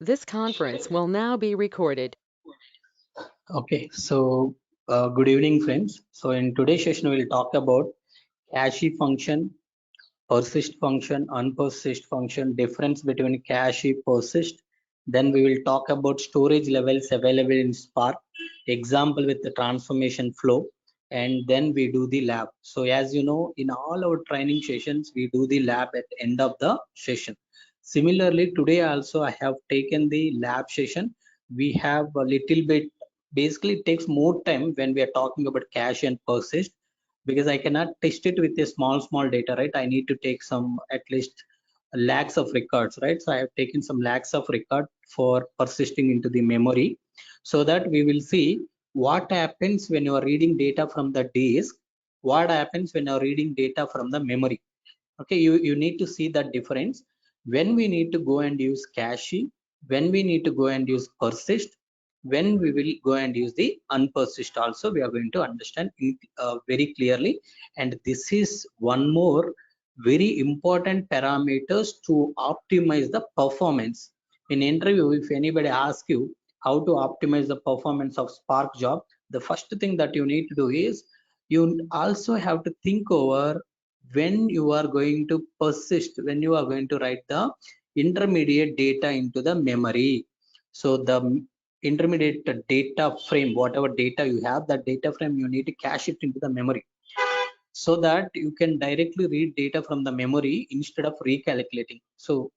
This conference will now be recorded. Okay, so good evening, friends. So in today's session, we'll talk about cache function, persist function, unpersist function, difference between cache, persist. Then we will talk about storage levels available in Spark, example with the transformation flow, and then we do the lab. So as you know, in all our training sessions, we do the lab at the end of the session. Similarly, today also I have taken the lab session. We have a little bit, basically it takes more time when we are talking about cache and persist because I cannot test it with a small data, right? I need to take some at least lakhs of records, right? So I have taken some lakhs of record for persisting into the memory so that we will see what happens when you are reading data from the disk, what happens when you are reading data from the memory. Okay, you need to see that difference when we need to go and use cache, when we need to go and use persist, when we will go and use the unpersist also. We are going to understand it very clearly. And this is one more very important parameters to optimize the performance. In interview, if anybody asks you how to optimize the performance of Spark job, the first thing that you need to do is you also have to think over when you are going to persist, when you are going to write the intermediate data into the memory. So the intermediate data frame, whatever data you have, that data frame you need to cache it into the memory so that you can directly read data from the memory instead of recalculating. So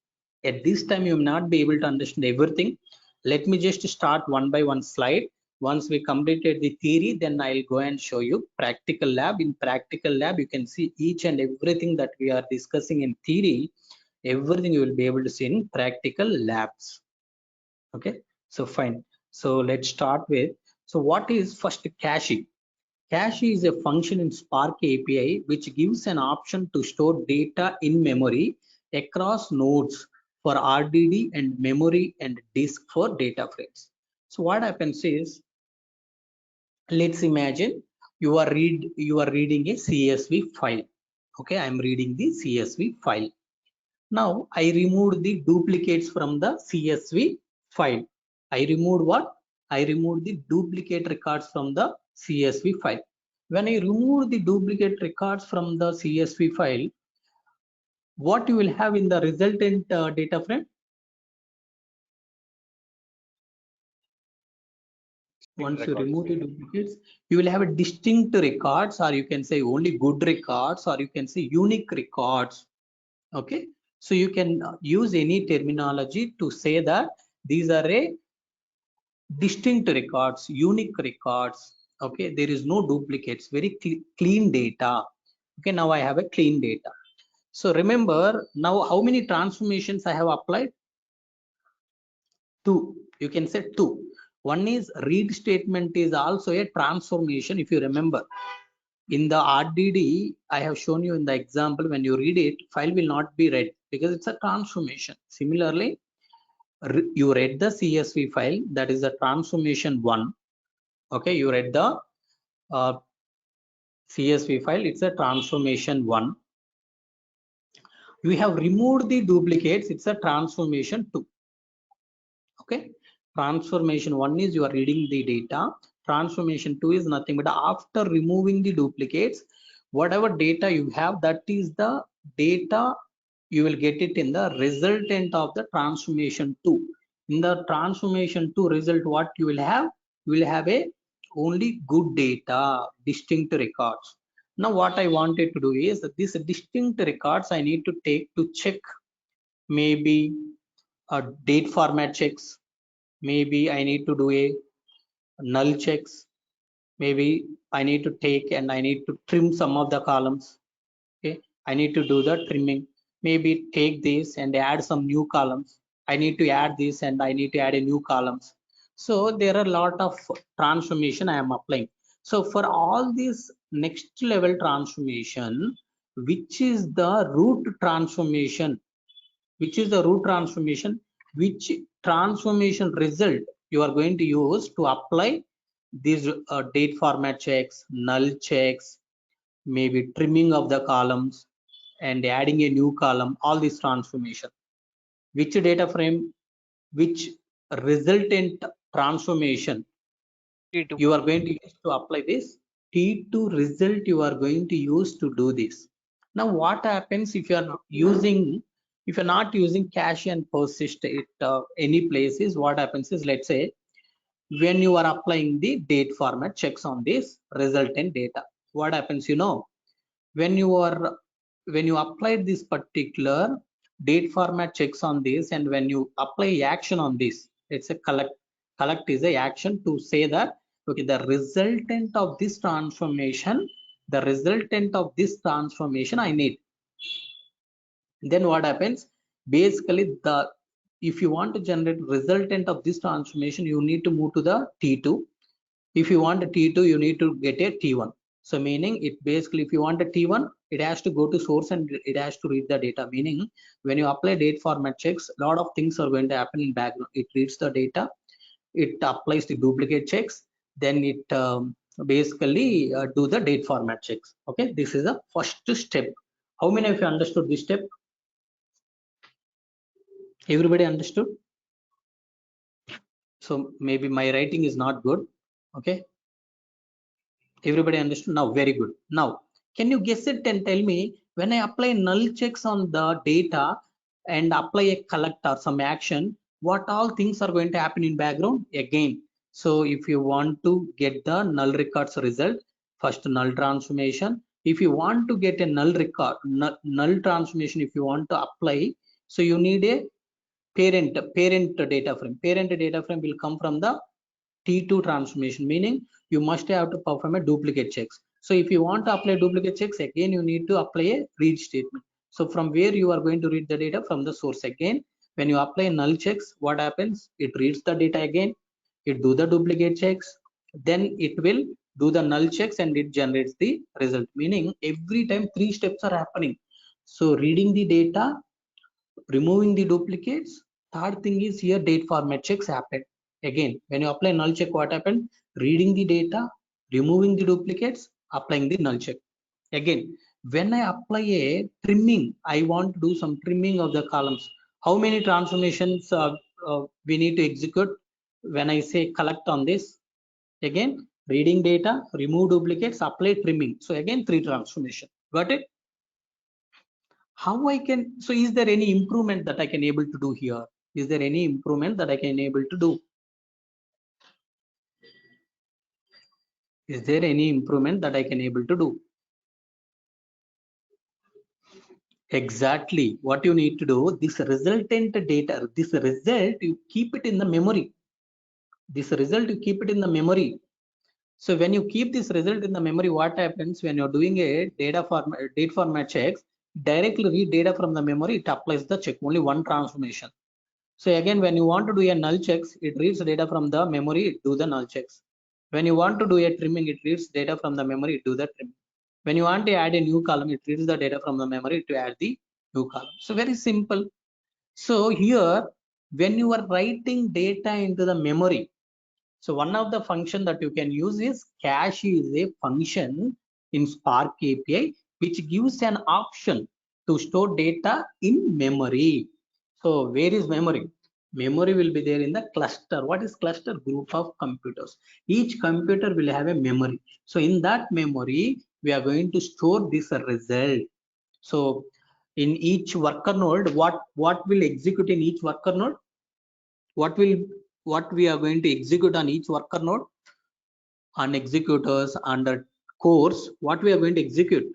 at this time you will not be able to understand everything. Let me just start one by one slide. Once we completed the theory, then I'll go and show you practical lab. In practical lab, you can see each and everything that we are discussing in theory, everything you will be able to see in practical labs. Okay, so fine. So let's start with, so what is first cache? Cache is a function in Spark API which gives an option to store data in memory across nodes for RDD and memory and disk for data frames. So what happens is, let's imagine you are reading a CSV file. Okay, I'm reading the CSV file. Now I removed the duplicates from the CSV file. I removed what? I removed the duplicate records from the CSV file. When I remove the duplicate records from the CSV file, what you will have in the resultant data frame? Once you remove the duplicates, you will have a distinct records, or you can say only good records, or you can say unique records. Okay, so you can use any terminology to say that these are a distinct records, unique records. Okay, there is no duplicates, very clean data. Okay, now I have a clean data. So remember now how many transformations I have applied? Two. You can say two. One is read statement is also a transformation. If you remember, in the RDD, I have shown you in the example, when you read it, file will not be read because it's a transformation. Similarly, you read the CSV file, that is the transformation one. Okay, you read the uh, CSV file, it's a transformation one. You have removed the duplicates, it's a transformation two. Okay, transformation one is you are reading the data. Transformation two is nothing but after removing the duplicates, whatever data you have, that is the data you will get it in the resultant of the transformation two. In the transformation two result, what you will have? You will have a only good data, distinct records. Now what I wanted to do is that these distinct records I need to take to check maybe date format checks. Maybe I need to do a null checks. Maybe I need to take and I need to trim some of the columns. Okay, I need to do the trimming. Maybe take this and add some new columns. I need to add this and I need to add a new columns. So there are a lot of transformation I am applying. So for all this next level transformation, which is the root transformation, which is the root transformation, which transformation result you are going to use to apply these date format checks, null checks, maybe trimming of the columns and adding a new column, all this transformation. Which data frame? which resultant transformation T2. you are going to use to apply this? T2 result you are going to use to do this. Now what happens if you are using, if you're not using cache and persist it any places, what happens is, let's say when you are applying the date format checks on this resultant data, what happens, you know, when you are, when you apply this particular date format checks on this, and when you apply action on this, it's a collect is a action to say that okay, the resultant of this transformation, the resultant of this transformation I need. Then what happens, basically the, if you want to generate resultant of this transformation, you need to move to the T2. If you want a T2, you need to get a T1. So meaning it basically, if you want a T1, it has to go to source and it has to read the data. Meaning when you apply date format checks, a lot of things are going to happen in background. It reads the data, it applies the duplicate checks, then it basically do the date format checks. Okay, this is the first step. How many of you understood this step? Everybody understood? So maybe my writing is not good. Okay, everybody understood now? Very good. Now can you guess it and tell me, when I apply null checks on the data and apply a collect or some action, what all things are going to happen in background again? So if you want to get the null records result, first null transformation. If you want to get a null record, null transformation, if you want to apply, so you need a parent data frame. Parent data frame will come from the T2 transformation, meaning you must have to perform a duplicate checks. So if you want to apply duplicate checks, again you need to apply a read statement. So from where you are going to read the data? From the source. Again, when you apply null checks, what happens? It reads the data again, it do the duplicate checks, then it will do the null checks and it generates the result. Meaning every time three steps are happening. So reading the data, removing the duplicates. Third thing is here date format checks happen. Again, when you apply null check, what happened? Reading the data, removing the duplicates, applying the null check. Again, when I apply a trimming, I want to do some trimming of the columns. How many transformations we need to execute when I say collect on this? Again, reading data, remove duplicates, apply trimming. So again, three transformation. Got it? How I can, so is there any improvement that I can able to do here? Is there any improvement that I can able to do? Is there any improvement that I can able to do? Exactly what you need to do, this resultant data, this result, you keep it in the memory. This result, you keep it in the memory. So when you keep this result in the memory, what happens when you're doing a data format, date format checks, directly read data from the memory, it applies the check, only one transformation. So again, when you want to do a null checks, it reads data from the memory, it do the null checks. When you want to do a trimming, it reads data from the memory, it do the trimming. When you want to add a new column, it reads the data from the memory to add the new column. So very simple. So here, when you are writing data into the memory, so one of the function that you can use is cache is a function in Spark API, which gives an option to store data in memory. So where is memory? Memory will be there in the cluster. What is cluster? Group of computers. Each computer will have a memory. So in that memory, we are going to store this result. So in each worker node, what will execute in each worker node? What we are going to execute on each worker node? On executors under course, what we are going to execute?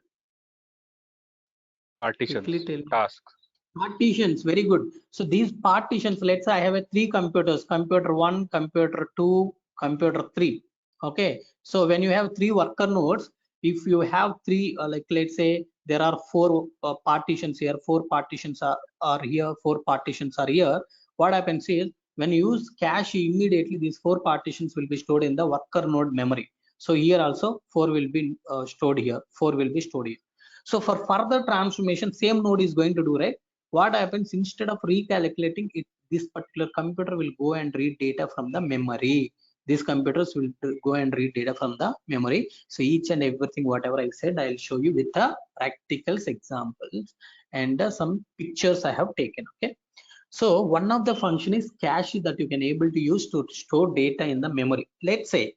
Quickly Partitions, tell me. tasks. Partitions, very good. So these partitions, let's say I have a three computers, computer one, computer two, computer three. Okay, so when you have three worker nodes, if you have three, like let's say there are four partitions here, four partitions are here, four partitions are here. What happens is when you use cache, immediately these four partitions will be stored in the worker node memory. So here also four will be stored here, four will be stored here. So for further transformation, same node is going to do, right? What happens, instead of recalculating it, this particular computer will go and read data from the memory. These computers will go and read data from the memory. So each and everything whatever I said, I'll show you with the practicals examples and some pictures I have taken. Okay, So one of the function is cache that you can able to use to store data in the memory. Let's say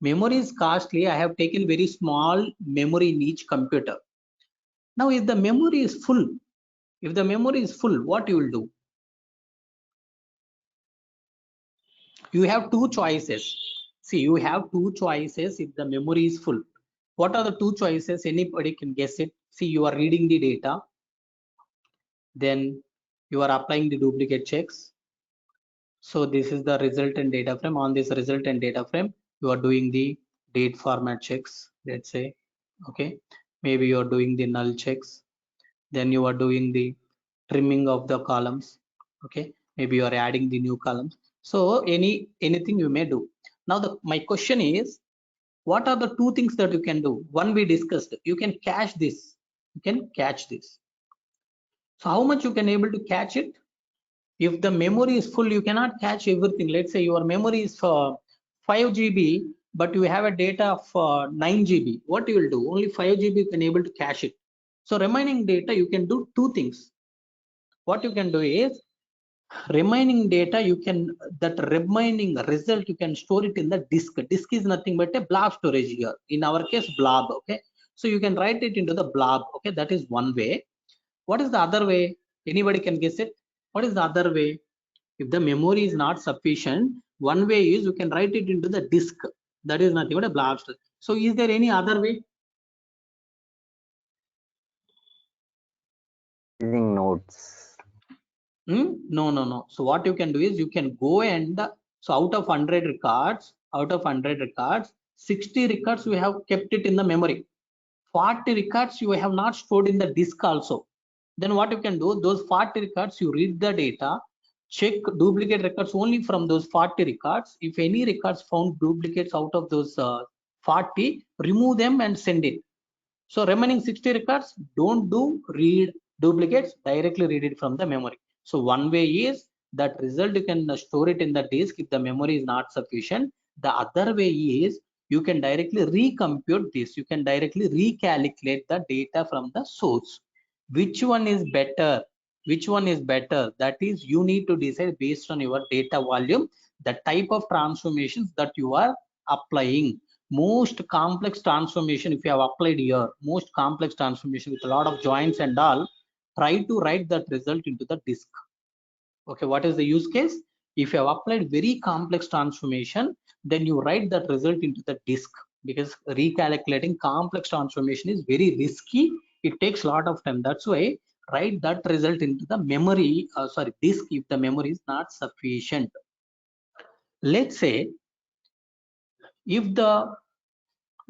memory is costly. I have taken very small memory in each computer. Now, if the memory is full, what you will do? You have two choices. See, you have two choices if the memory is full. What are the two choices? Anybody can guess it. See, you are reading the data, then you are applying the duplicate checks. So this is the resultant data frame. On this resultant data frame, you are doing the date format checks, let's say. Okay, maybe you are doing the null checks. Then you are doing the trimming of the columns. Okay, maybe you are adding the new columns. So anything you may do. Now my question is, what are the two things that you can do? One, we discussed, you can cache this. You can catch this. So how much you can able to catch it? If the memory is full, you cannot catch everything. Let's say your memory is 5 GB, but you have a data of 9 GB. What you will do? Only 5 GB you can able to cache it. So remaining data, you can do two things. What you can do is, remaining data, you can, that remaining result, you can store it in the disk. Disk is nothing but a blob storage here. In our case, blob. Okay. So you can write it into the blob. Okay. That is one way. What is the other way? Anybody can guess it? What is the other way? If the memory is not sufficient, one way is you can write it into the disk. That is nothing but a blob storage. So is there any other way? Using nodes. No, no, no. So what you can do is you can go and, so out of 100 records, 60 records you have kept it in the memory. 40 records you have not stored in the disk also. Then what you can do, those 40 records, you read the data, check duplicate records only from those 40 records. If any records found duplicates out of those 40, remove them and send it. So remaining 60 records, don't do read duplicates, directly read it from the memory. So one way is that result you can store it in the disk if the memory is not sufficient. The other way is you can directly recompute this. You can directly recalculate the data from the source. Which one is better? Which one is better? That is, you need to decide based on your data volume, the type of transformations that you are applying. Most complex transformation, if you have applied here, most complex transformation with a lot of joints and all, try to write that result into the disk. Okay, what is the use case? If you have applied very complex transformation, then you write that result into the disk, because recalculating complex transformation is very risky. It takes a lot of time. That's why write that result into the memory, disk, if the memory is not sufficient. Let's say if the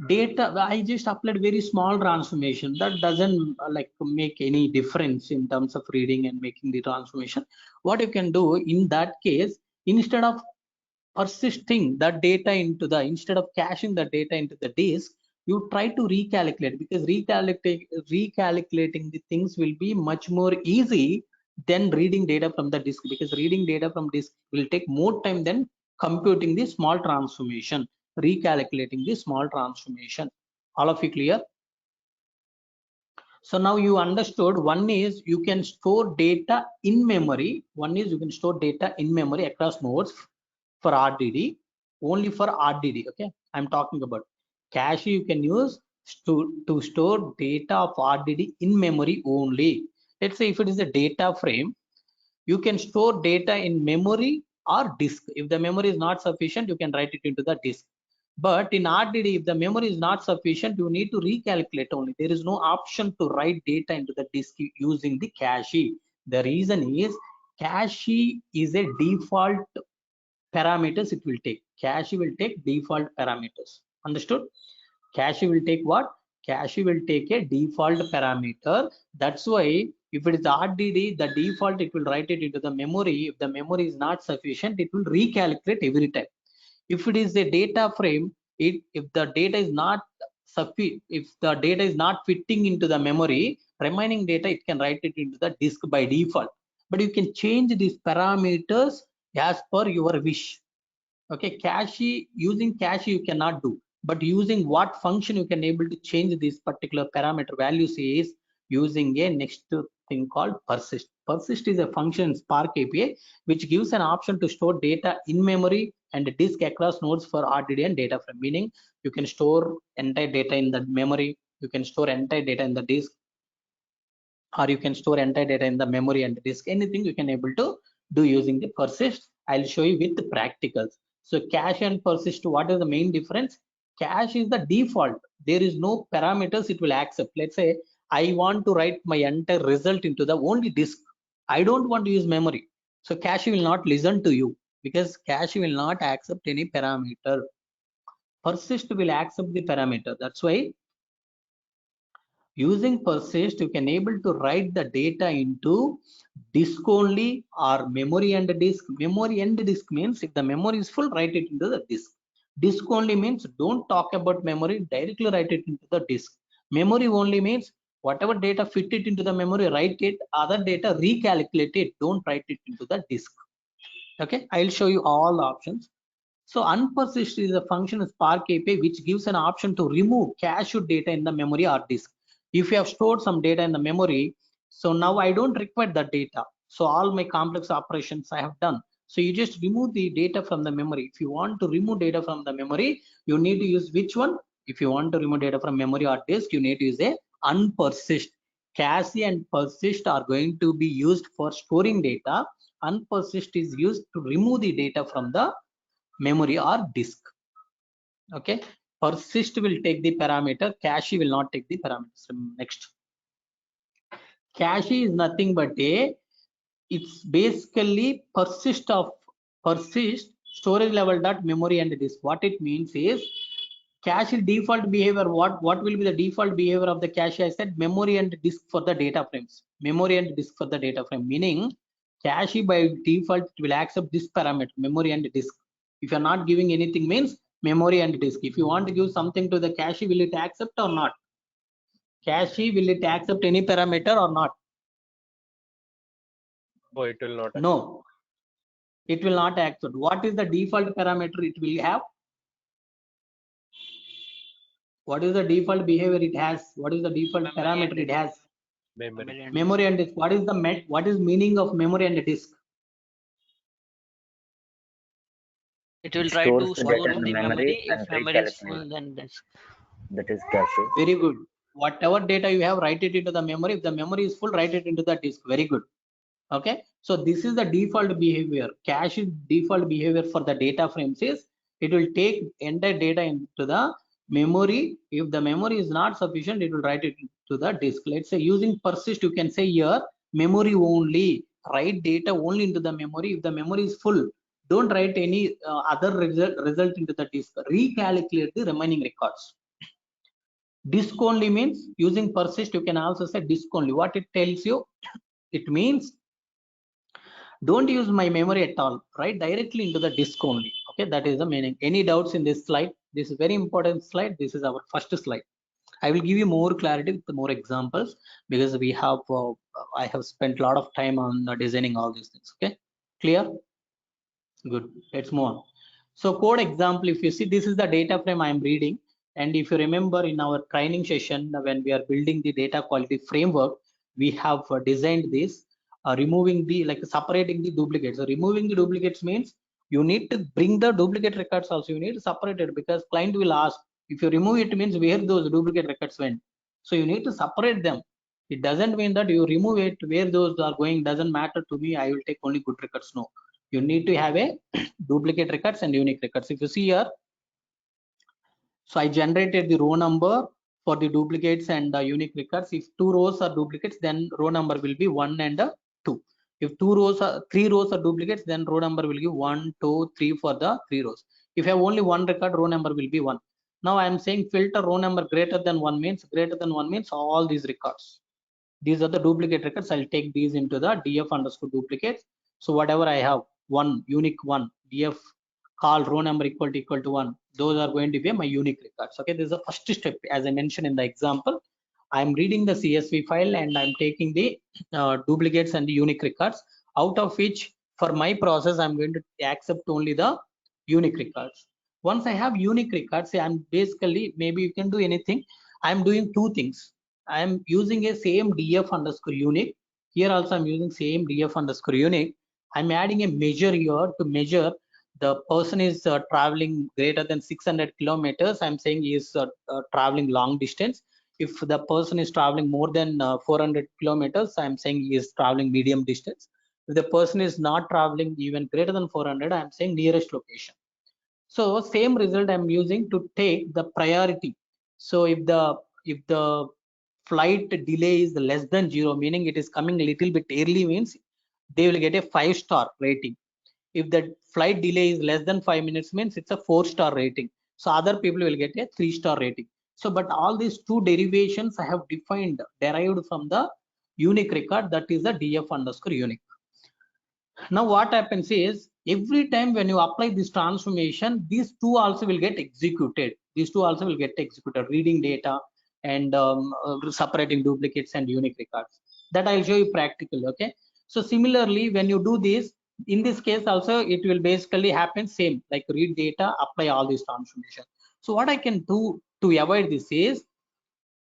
data, I just applied very small transformation, that doesn't like make any difference in terms of reading and making the transformation. What you can do in that case, instead of persisting that data into the, instead of caching the data into the disk, you try to recalculate, because recalculating the things will be much more easy than reading data from the disk, because reading data from disk will take more time than computing the small transformation, recalculating the small transformation. All of you clear? So now you understood, one is you can store data in memory, one is you can store data in memory across nodes for RDD, only for RDD. Okay, I'm talking about cache. You can use to store data of RDD in memory only. Let's say if it is a data frame, you can store data in memory or disk. If the memory is not sufficient, you can write it into the disk. But in RDD, if the memory is not sufficient, you need to recalculate only. There is no option to write data into the disk using the cache. The reason is cache is a default parameters it will take. Cache will take default parameters. Understood? Cache will take what? Cache will take a default parameter. That's why if it is RDD, the default it will write it into the memory. If the memory is not sufficient, it will recalculate every time. If it is a data frame, if the data is not sufficient, if the data is not fitting into the memory, remaining data it can write it into the disk by default. But you can change these parameters as per your wish. Okay, cache, using cache you cannot do, but using what function you can able to change this particular parameter values is using a next thing called Persist. Persist is a function in Spark API which gives an option to store data in memory and disk across nodes for RDD and data frame. Meaning you can store entire data in the memory, you can store entire data in the disk, or you can store entire data in the memory and disk. Anything you can able to do using the Persist. I'll show you with the practicals. So cache and Persist, what is the main difference? Cache is the default. There is no parameters it will accept. Let's say I want to write my entire result into the only disk. I don't want to use memory. So cache will not listen to you because cache will not accept any parameter. Persist will accept the parameter. That's why using Persist, you can able to write the data into disk only or memory and disk. Memory and disk means if the memory is full, write it into the disk. Disk only means don't talk about memory, directly write it into the disk. Memory only means whatever data fit it into the memory, write it. Other data recalculate it. Don't write it into the disk. Okay, I'll show you all the options. So unpersist is a function in Spark API which gives an option to remove cached data in the memory or disk. If you have stored some data in the memory, so now I don't require that data. So all my complex operations I have done. So you just remove the data from the memory. If you want to remove data from the memory, you need to use which one? If you want to remove data from memory or disk, you need to use a unpersist. Cache and persist are going to be used for storing data. Unpersist is used to remove the data from the memory or disk. Okay, persist will take the parameter, cache will not take the parameters. Next, cache is nothing but it's basically persist storage level dot memory and disk. What it means is cache default behavior. What will be the default behavior of the cache? I said memory and disk for the data frames. Memory and disk for the data frame. Meaning cache by default it will accept this parameter, memory and disk. If you're not giving anything means memory and disk. If you want to give something to the cache, will it accept or not? Cache, will it accept any parameter or not? Oh, it will not. No, it will not accept. What is the default parameter it will have? What is the default behavior it has? What is the default parameter it has? Memory. Memory and disk. What is the what is meaning of memory and disk? It will It try stores to the store data in in the the memory memory. and If memory is recalculate. full, then disk. That is cache. Very good. Whatever data you have, write it into the memory. If the memory is full, write it into the disk. Very good. Okay. So this is the default behavior. Cache default behavior for the data frames is it will take entire data into the memory. If the memory is not sufficient, it will write it to the disk. Let's say using persist, you can say here memory only. Write data only into the memory. If the memory is full, don't write any other result into the disk. Recalculate the remaining records. Disk only means using persist, you can also say disk only. What it tells you, it means don't use my memory at all, right? Directly into the disk only. Okay, that is the meaning. Any doubts in this slide? This is very important slide. This is our first slide. I will give you more clarity with more examples because we have I have spent a lot of time on designing all these things. Okay, clear? Good. Let's move on. So code example, if you see, this is the data frame I am reading. And if you remember in our training session, when we are building the data quality framework, we have designed this, removing the, like separating the duplicates. So removing the duplicates means you need to bring the duplicate records also. You need to separate it because client will ask, if you remove it means where those duplicate records went. So you need to separate them. It doesn't mean that you remove it, where those are going doesn't matter to me. I will take only good records. No, you need to have a duplicate records and unique records. If you see here, so I generated the row number for the duplicates and unique records. If two rows are duplicates, then row number will be 1 and 2. If three rows are duplicates, then row number will give 1, 2, 3 for the 3 rows. If you have only one record, row number will be 1. Now I am saying filter row number greater than 1 means all these records. These are the duplicate records. I'll take these into the df underscore duplicates. So whatever I have, one unique one, df call row number equal to 1, those are going to be my unique records. Okay, this is the first step. As I mentioned in the example, I'm reading the CSV file and I'm taking the duplicates and the unique records, out of which for my process I'm going to accept only the unique records. Once I have unique records, I'm basically, maybe you can do anything. I'm doing two things. I am using a same df underscore unique. Here also I'm using same df underscore unique. I'm adding a measure here to measure the person is traveling greater than 600 kilometers. I'm saying he is traveling long distance. If the person is traveling more than 400 kilometers, I'm saying he is traveling medium distance. If the person is not traveling even greater than 400, I'm saying nearest location. So same result I'm using to take the priority. So if the flight delay is less than 0, meaning it is coming a little bit early, means they will get a 5-star rating. If the flight delay is less than 5 minutes, means it's a 4-star rating. So other people will get a 3-star rating. So but all these two derivations I have derived from the unique record, that is the df underscore unique. Now what happens is, every time when you apply this transformation, these two also will get executed. These two also will get executed, reading data and separating duplicates and unique records. That I'll show you practical. Okay. So similarly, when you do this, in this case also, it will basically happen same, like read data, apply all these transformation. So what I can do to avoid this is,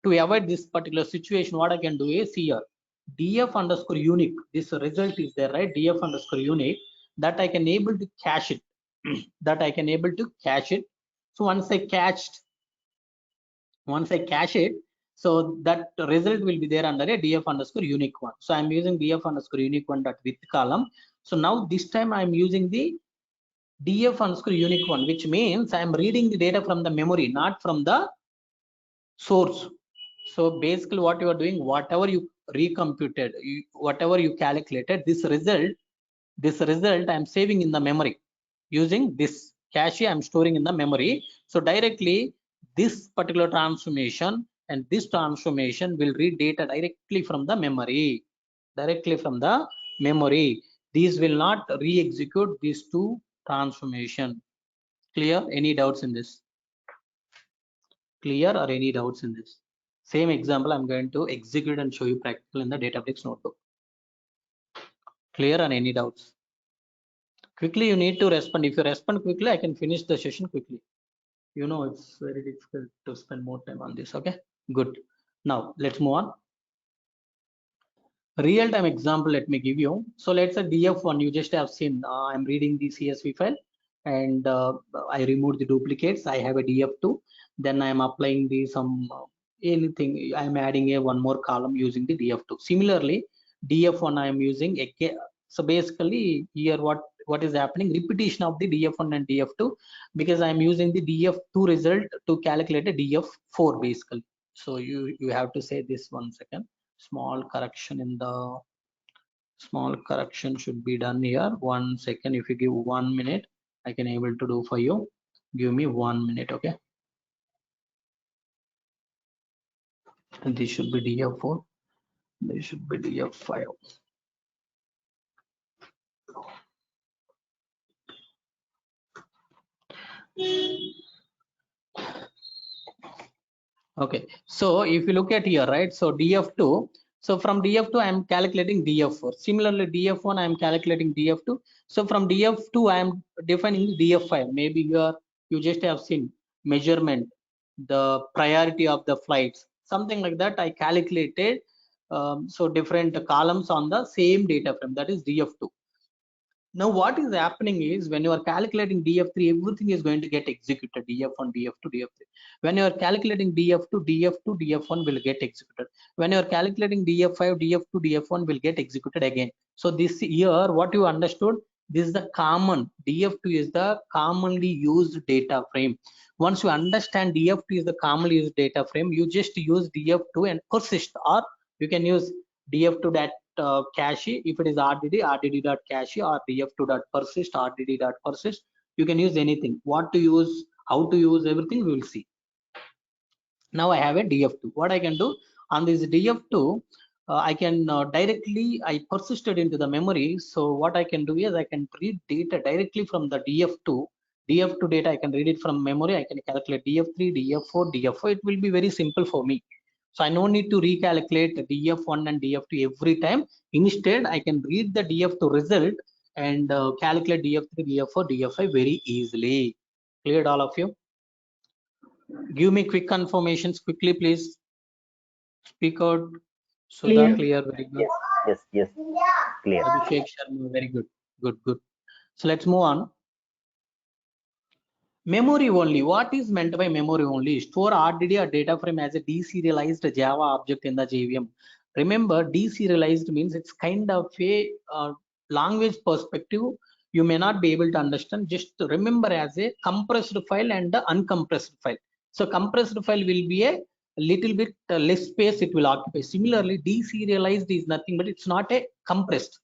to avoid this particular situation, what I can do is here df underscore unique. This result is there, right? Df underscore unique, that I can able to cache it. That I can able to cache it. So once I cache it, so that result will be there under a df underscore unique one. So I'm using df underscore unique one dot with column. So now this time I'm using the df underscore unique one, which means I'm reading the data from the memory, not from the source. So basically what you are doing, whatever you recomputed, whatever you calculated, this result I'm saving in the memory using this cache. I'm storing in the memory. So directly this particular transformation and this transformation will read data directly from the memory. These will not re-execute these two transformation. Clear? Any doubts in this? Clear or any doubts in this? Same example I'm going to execute and show you practical in the Databricks notebook. Clear or any doubts? Quickly you need to respond. If you respond quickly, I can finish the session quickly. You know it's very difficult to spend more time on this. Okay, good. Now let's move on. Real-time example, let me give you. So let's say df1, you just have seen, I'm reading the CSV file and I removed the duplicates. I have a df2, then I'm applying the some anything, I'm adding a one more column using the df2. Similarly, df1 I'm using again. So basically here what is happening, repetition of the df1 and df2, because I'm using the df2 result to calculate a df4 basically. So you have to say this, one second. Small correction should be done here. 1 second. If you give 1 minute, I can able to do for you. Give me 1 minute. Okay, and this should be df4, this should be df5. Okay, so if you look at here, right, so df2, so from df2 I am calculating df4. Similarly, df1 I am calculating df2. So from df2 I am defining df5. Maybe you just have seen measurement, the priority of the flights, something like that I calculated. So different columns on the same data frame, that is df2. Now what is happening is, when you are calculating df3, everything is going to get executed, df1, df2, df3. When you are calculating df2, df1 will get executed. When you are calculating df5, df2, df1 will get executed again. So this here, what you understood, this is the common, df2 is the commonly used data frame. Once you understand df2 is the commonly used data frame, you just use df2 and persist, or you can use df2 that cache. If it is rdd.cache or df2.persist, rdd.persist, you can use anything. What to use, how to use, everything we will see. Now I have a df2. What I can do on this df2, I can directly, I persisted into the memory. So what I can do is, I can read data directly from the df2 data. I can read it from memory. I can calculate df3, df4, df4. It will be very simple for me. So I no need to recalculate df1 and df2 every time. Instead, I can read the df2 result and calculate df3, df4, df5 very easily. Cleared, all of you? Give me quick confirmations quickly, please. Speak out. Sudha, clear, very good. Yes. Clear. Abhishek Sharma, very good. Good. So let's move on. Memory only. What is meant by memory only? Store RDD or data frame as a deserialized Java object in the JVM. Remember, deserialized means it's kind of a language perspective. You may not be able to understand. Just remember as a compressed file and the uncompressed file. So compressed file will be a little bit less space it will occupy. Similarly, deserialized is nothing but it's not a compressed.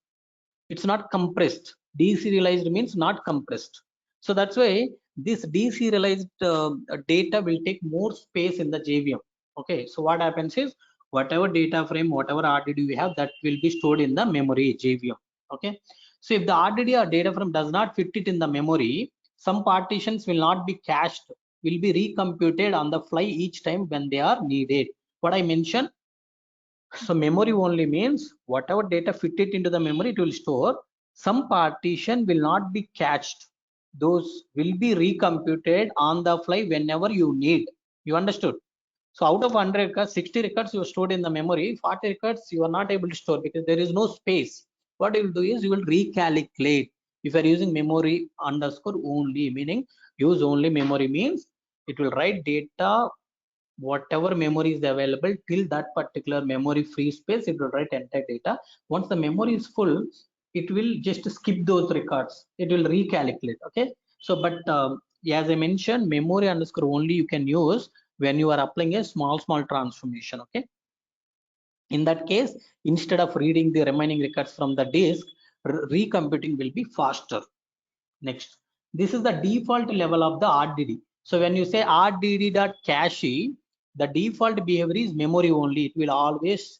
It's not compressed. Deserialized means not compressed. So that's why this deserialized data will take more space in the JVM. Okay, so what happens is whatever data frame, whatever RDD we have, that will be stored in the memory JVM. Okay, so if the RDD or data frame does not fit it in the memory, some partitions will not be cached, will be recomputed on the fly each time when they are needed. What I mentioned, so memory only means whatever data fit it into the memory, it will store. Some partition will not be cached. Those will be recomputed on the fly whenever you need. You understood? So out of 100 records, 60 records you stored in the memory, 40 records you are not able to store because there is no space. What you will do is you will recalculate. If you are using memory underscore only, meaning use only memory means it will write data whatever memory is available till that particular memory free space, it will write entire data. Once the memory is full, it will just skip those records, it will recalculate. Okay, so but as I mentioned, memory underscore only you can use when you are applying a small transformation. Okay, in that case, instead of reading the remaining records from the disk, recomputing will be faster. Next, this is the default level of the RDD. So when you say RDD.cache, the default behavior is memory only. It will always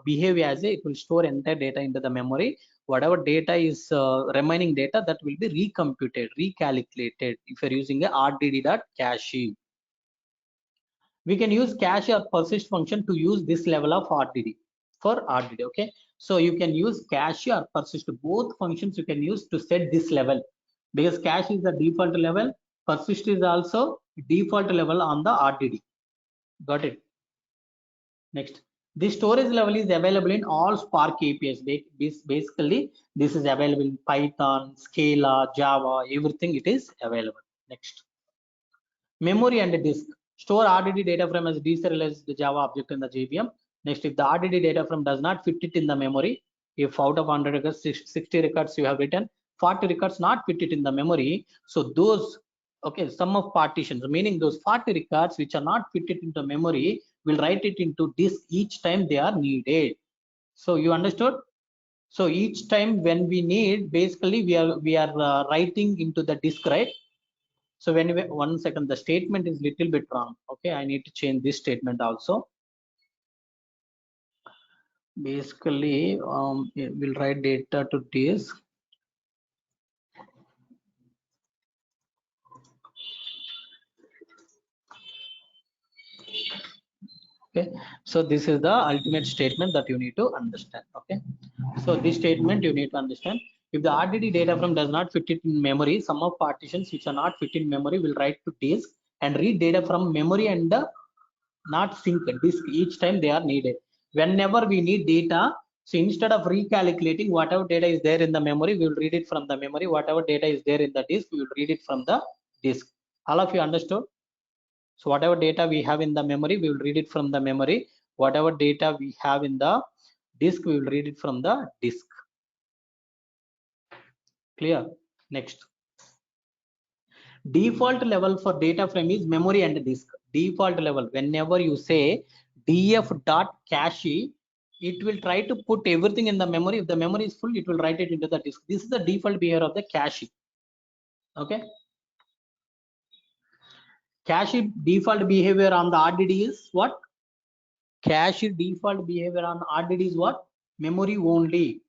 behave as it will store entire data into the memory. Whatever data is remaining data, that will be recomputed, recalculated if you're using a RDD.cache. We can use cache or persist function to use this level of RDD for RDD. Okay, so you can use cache or persist, both functions you can use to set this level, because cache is the default level, persist is also default level on the RDD. Got it? Next, this storage level is available in all Spark APIs. Basically, this is available in Python, Scala, Java, everything it is available. Next, memory and disk. Store RDD data frame as deserialized Java object in the JVM. Next, if the RDD data frame does not fit it in the memory, if out of 100 records, 60 records you have written, 40 records not fit it in the memory, so those, okay, sum of partitions, meaning those 40 records which are not fitted into memory will write it into disk each time they are needed. So you understood? So each time when we need, basically we are writing into the disk, right? So when we, 1 second, the statement is little bit wrong. Okay, I need to change this statement also. Basically, we'll write data to disk. Okay, so this is the ultimate statement that you need to understand. Okay, so this statement you need to understand. If the RDD data frame does not fit it in memory, some of partitions which are not fit in memory will write to disk and read data from memory and not sync disk each time they are needed. Whenever we need data, so instead of recalculating whatever data is there in the memory, we will read it from the memory. Whatever data is there in the disk, we will read it from the disk. All of you understood? So whatever data we have in the memory, we will read it from the memory. Whatever data we have in the disk, we will read it from the disk. Clear? Next. Default level for data frame is memory and disk. Default level, whenever you say df.cache, it will try to put everything in the memory. If the memory is full, it will write it into the disk. This is the default behavior of the cache. Okay, cache default behavior on the RDD is what? Cache default behavior on RDD is what? Memory only.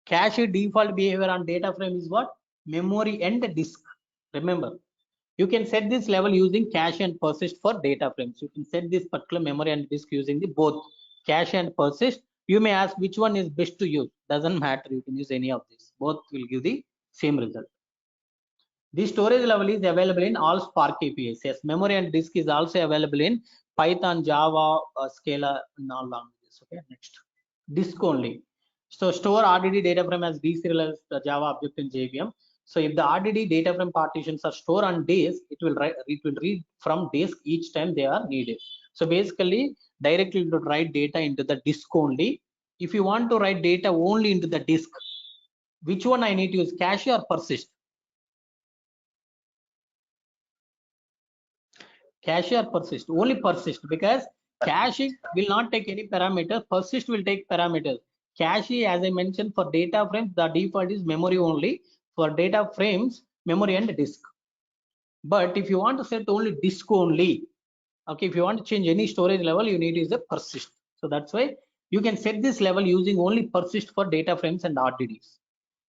Cache default behavior on data frame is what? Memory and disk. Remember, you can set this level using cache and persist for data frames. You can set this particular memory and disk using the both cache and persist. You may ask which one is best to use. Doesn't matter. You can use any of these. Both will give the same result. This storage level is available in all Spark APIs. Yes, memory and disk is also available in Python, Java, Scala, and all languages. Okay, next. Disk only. So store RDD data frame as deserialized Java object in JVM. So if the RDD data frame partitions are stored on disk, it will read from disk each time they are needed. So basically, directly to write data into the disk only. If you want to write data only into the disk, which one I need to use, cache or persist? Cache or persist? Only persist, because cache will not take any parameter. Persist will take parameters. Cache, as I mentioned, for data frames, the default is memory only. For data frames, memory and disk. But if you want to set only disk only, okay, if you want to change any storage level, you need to use a persist. So that's why you can set this level using only persist for data frames and RDDs.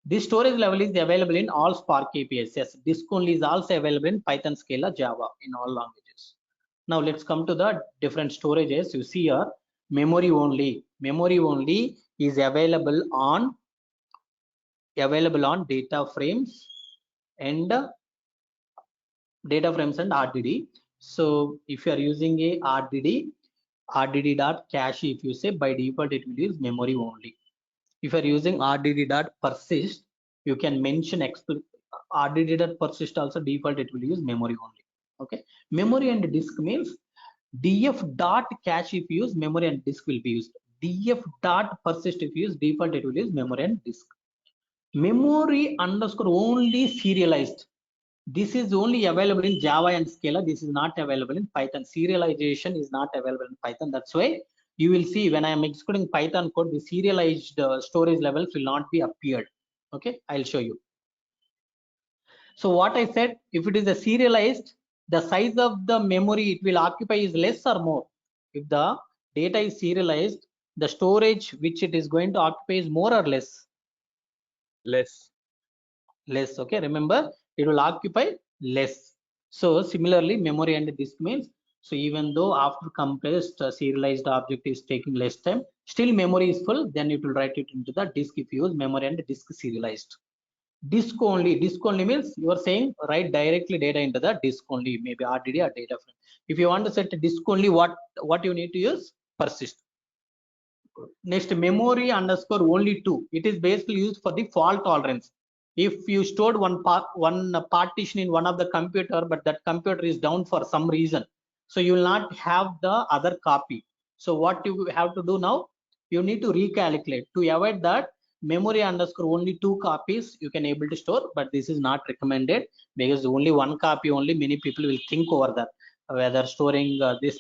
This storage level is available in all Spark APIs. Yes, disk only is also available in Python, Scala, Java, in all languages. Now let's come to the different storages. You see here, memory only. Memory only is available on data frames and RDD. So if you are using a RDD.cache, if you say, by default it will use memory only. If you are using RDD.persist, you can mention RDD.persist also default it will use memory only. Okay, memory and disk means df.cache if you use, memory and disk will be used. df.persist if you use, default it will use memory and disk. Memory underscore only serialized. This is only available in Java and Scala. This is not available in Python. Serialization is not available in Python. That's why you will see when I am executing Python code, the serialized storage levels will not be appeared. Okay, I'll show you. So what I said, if it is a serialized, the size of the memory it will occupy is less or more. If the data is serialized, the storage which it is going to occupy is more or less. Less. Less. Okay, remember it will occupy less. So similarly, memory and disk means, so even though after compressed serialized object is taking less time, still memory is full, then it will write it into the disk if you use memory and disk serialized. Disk only means you are saying write directly data into the disk only, maybe RDD or data frame. If you want to set disk only, what you need to use? Persist. Next, memory underscore only 2. It is basically used for the fault tolerance. If you stored one partition in one of the computer, but that computer is down for some reason, so you will not have the other copy. So what you have to do now, you need to recalculate. To avoid that, memory underscore only 2 copies you can able to store, but this is not recommended, because only one copy only, many people will think over that whether storing this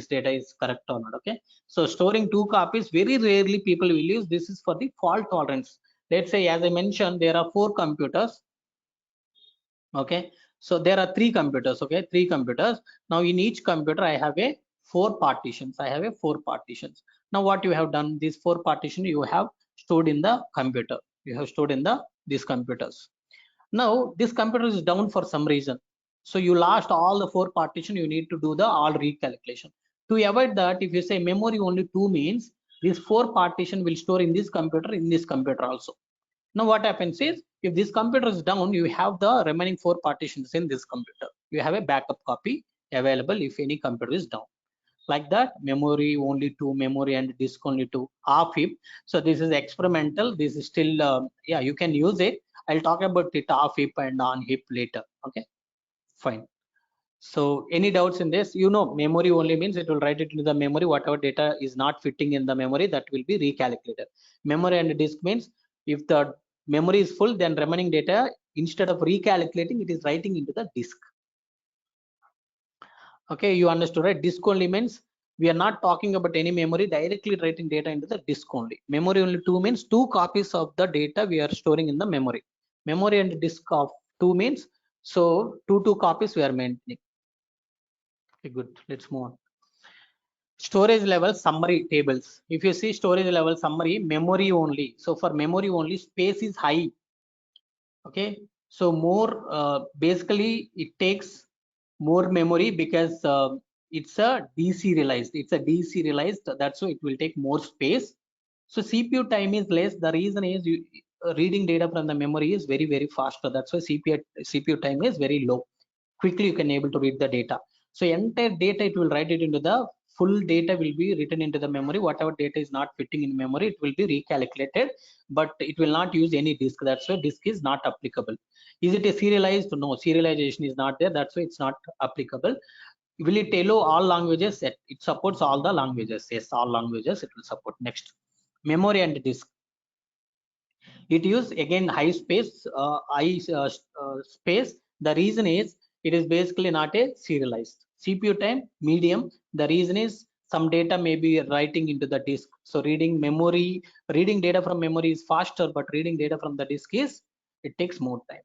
data is correct or not. Okay, so storing 2 copies, very rarely people will use. This is for the fault tolerance. Let's say, as I mentioned, there are 4 computers. Okay, so there are 3 computers. Okay, 3 computers. Now in each computer I have a 4 partitions. Now what you have done, these 4 partitions you have stored in the computer. You have stored in these computers. Now this computer is down for some reason, so you lost all the 4 partition. You need to do the all recalculation. To avoid that, if you say memory only 2 means this 4 partition will store in this computer also. Now what happens is, if this computer is down, you have the remaining 4 partitions in this computer. You have a backup copy available if any computer is down. Like that, memory only 2, memory and disk only 2, off heap. So this is experimental. This is still yeah, you can use it. I'll talk about it off heap and on heap later. Okay, fine. So any doubts in this? You know, memory only means it will write it into the memory. Whatever data is not fitting in the memory, that will be recalculated. Memory and disk means if the memory is full, then remaining data, instead of recalculating, it is writing into the disk. Okay, you understood, right? Disk only means we are not talking about any memory, directly writing data into the disk only. Memory only 2 means 2 copies of the data we are storing in the memory. Memory and disk of 2 means, so 2 copies we are maintaining. Okay, good. Let's move on. Storage level summary tables. If you see storage level summary, memory only. So for memory only, space is high. Okay, so more basically it takes more memory, because it's a deserialized. That's why it will take more space. So CPU time is less. The reason is reading data from the memory is very, very faster. That's why CPU time is very low. Quickly you can able to read the data. So entire data it will write it into the full data will be written into the memory. Whatever data is not fitting in memory, it will be recalculated, but it will not use any disk. That's why disk is not applicable. Is it a serialized? No, serialization is not there. That's why it's not applicable. Will it allow all languages? It supports all the languages. Yes, all languages it will support. Next, memory and disk. It use again high space. The reason is it is basically not a serialized. CPU time medium. The reason is some data may be writing into the disk. So reading data from memory is faster, but reading data from the disk is it takes more time.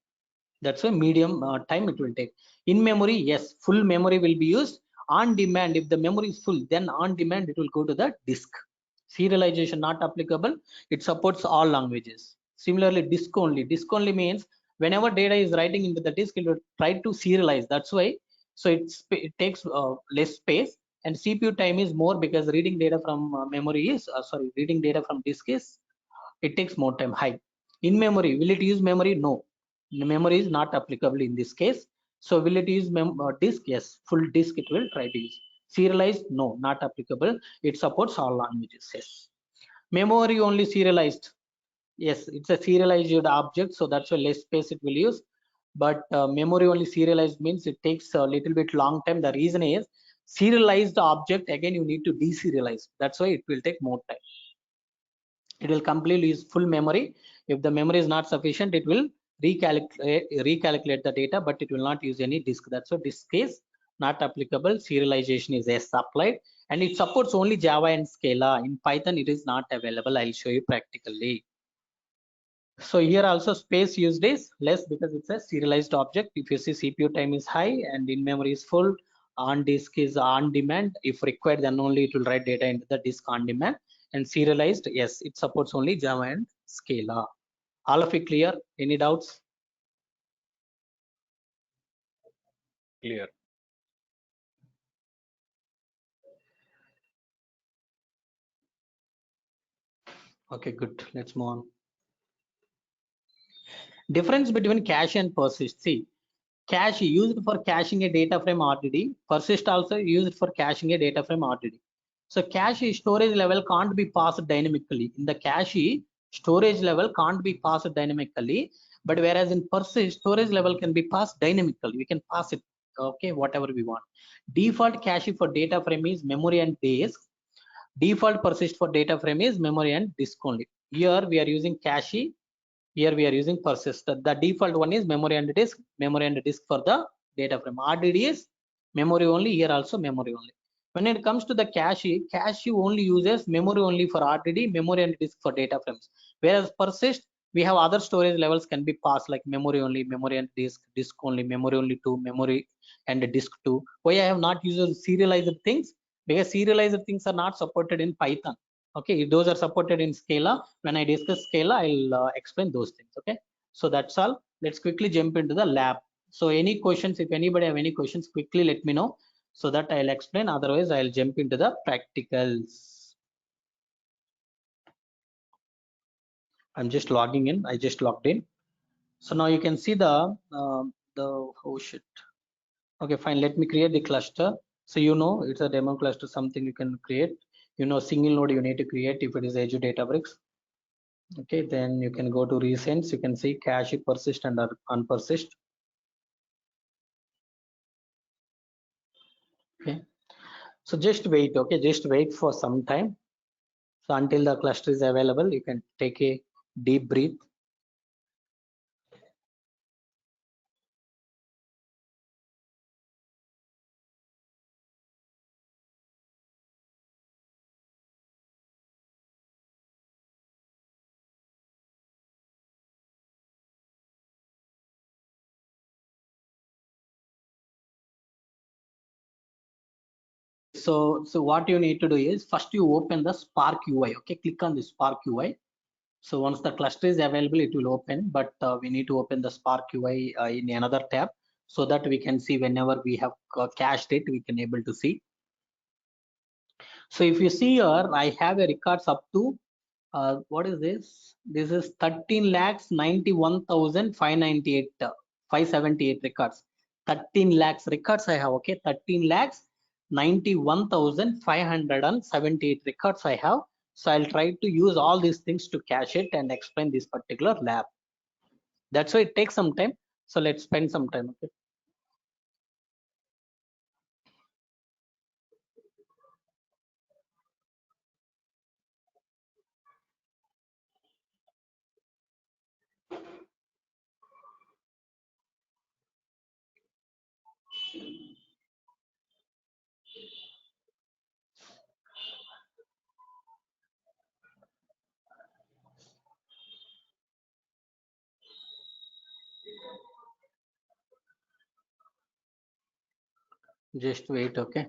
That's why medium time it will take. In memory, yes, full memory will be used. On demand, if the memory is full, then on demand it will go to the disk. Serialization not applicable. It supports all languages. Similarly, disk only. Disk only means whenever data is writing into the disk, it will try to serialize. That's why. So it takes less space, and CPU time is more because reading data from memory is reading data from disk is it takes more time. High. In memory, will it use memory? No, memory is not applicable in this case. So will it use disk? Yes, full disk it will try to use. Serialized? No, not applicable. It supports all languages. Yes. Memory only serialized. Yes, it's a serialized object, so that's why less space it will use. But memory only serialized means it takes a little bit long time. The reason is serialized object again you need to deserialize. That's why it will take more time. It will completely use full memory. If the memory is not sufficient, it will recalculate the data, but it will not use any disk. That's why disk is not applicable. Serialization is yes applied, and it supports only Java and Scala. In Python, it is not available. I'll show you practically. So here also space used is less because it's a serialized object. If you see CPU time is high and in memory is full, on disk is on demand. If required, then only it will write data into the disk on demand. And serialized, yes, it supports only Java and Scala. All of it clear? Any doubts? Clear. Okay, good. Let's move on. Difference between cache and persist. See, cache used for caching a data frame RDD. Persist also used for caching a data frame RDD. So cache storage level can't be passed dynamically. In the cache, storage level can't be passed dynamically, but whereas in persist, storage level can be passed dynamically. We can pass it, okay, whatever we want. Default cache for data frame is memory and disk. Default persist for data frame is memory and disk only. Here we are using cache. Here we are using persist. The default one is memory and disk for the data frame. RDD is memory only. Here also memory only. When it comes to the cache only uses memory only for RDD, memory and disk for data frames. Whereas persist, we have other storage levels can be passed like memory only, memory and disk only, memory only to memory and disk to. Why I have not used serialized things? Because serialized things are not supported in Python. Okay, those are supported in Scala. When I discuss Scala, I'll explain those things. Okay, so that's all. Let's quickly jump into the lab. So any questions, if anybody have any questions, quickly let me know so that I'll explain. Otherwise, I'll jump into the practicals. I'm just logging in. I just logged in. So now you can see oh shit. Okay, fine. Let me create the cluster. So you know it's a demo cluster, something you can create. You know, single node you need to create if it is Azure Databricks. Okay, then you can go to recents. You can see cache, persist, and unpersist. Okay, so just wait. Okay, just wait for some time. So until the cluster is available, you can take a deep breath. So what you need to do is first you open the Spark UI. Okay, click on the Spark UI. So once the cluster is available, it will open, but we need to open the Spark UI in another tab so that we can see whenever we have cached it, we can able to see. So if you see here, I have a records up to what is this? This is 13 lakhs 91,598 578 records. 13 lakhs records I have. Okay, 13 lakhs 91,578 records I have. So I'll try to use all these things to cache it and explain this particular lab. That's why it takes some time. So let's spend some time. Okay. Just wait. Okay.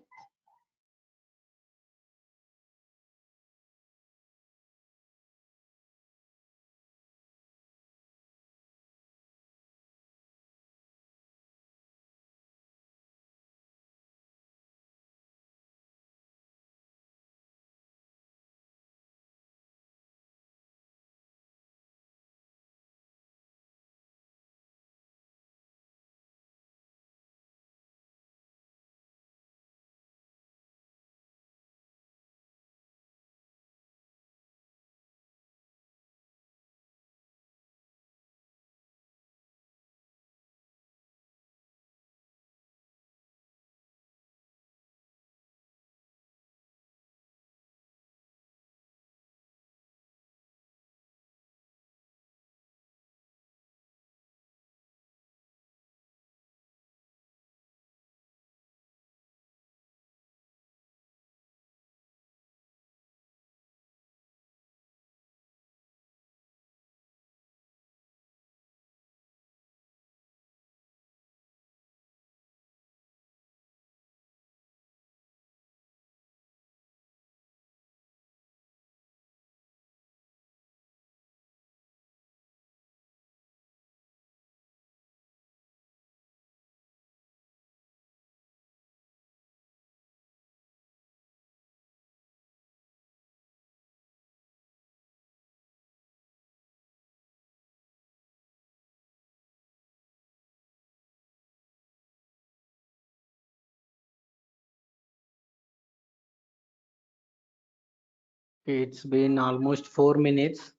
It's been almost 4 minutes.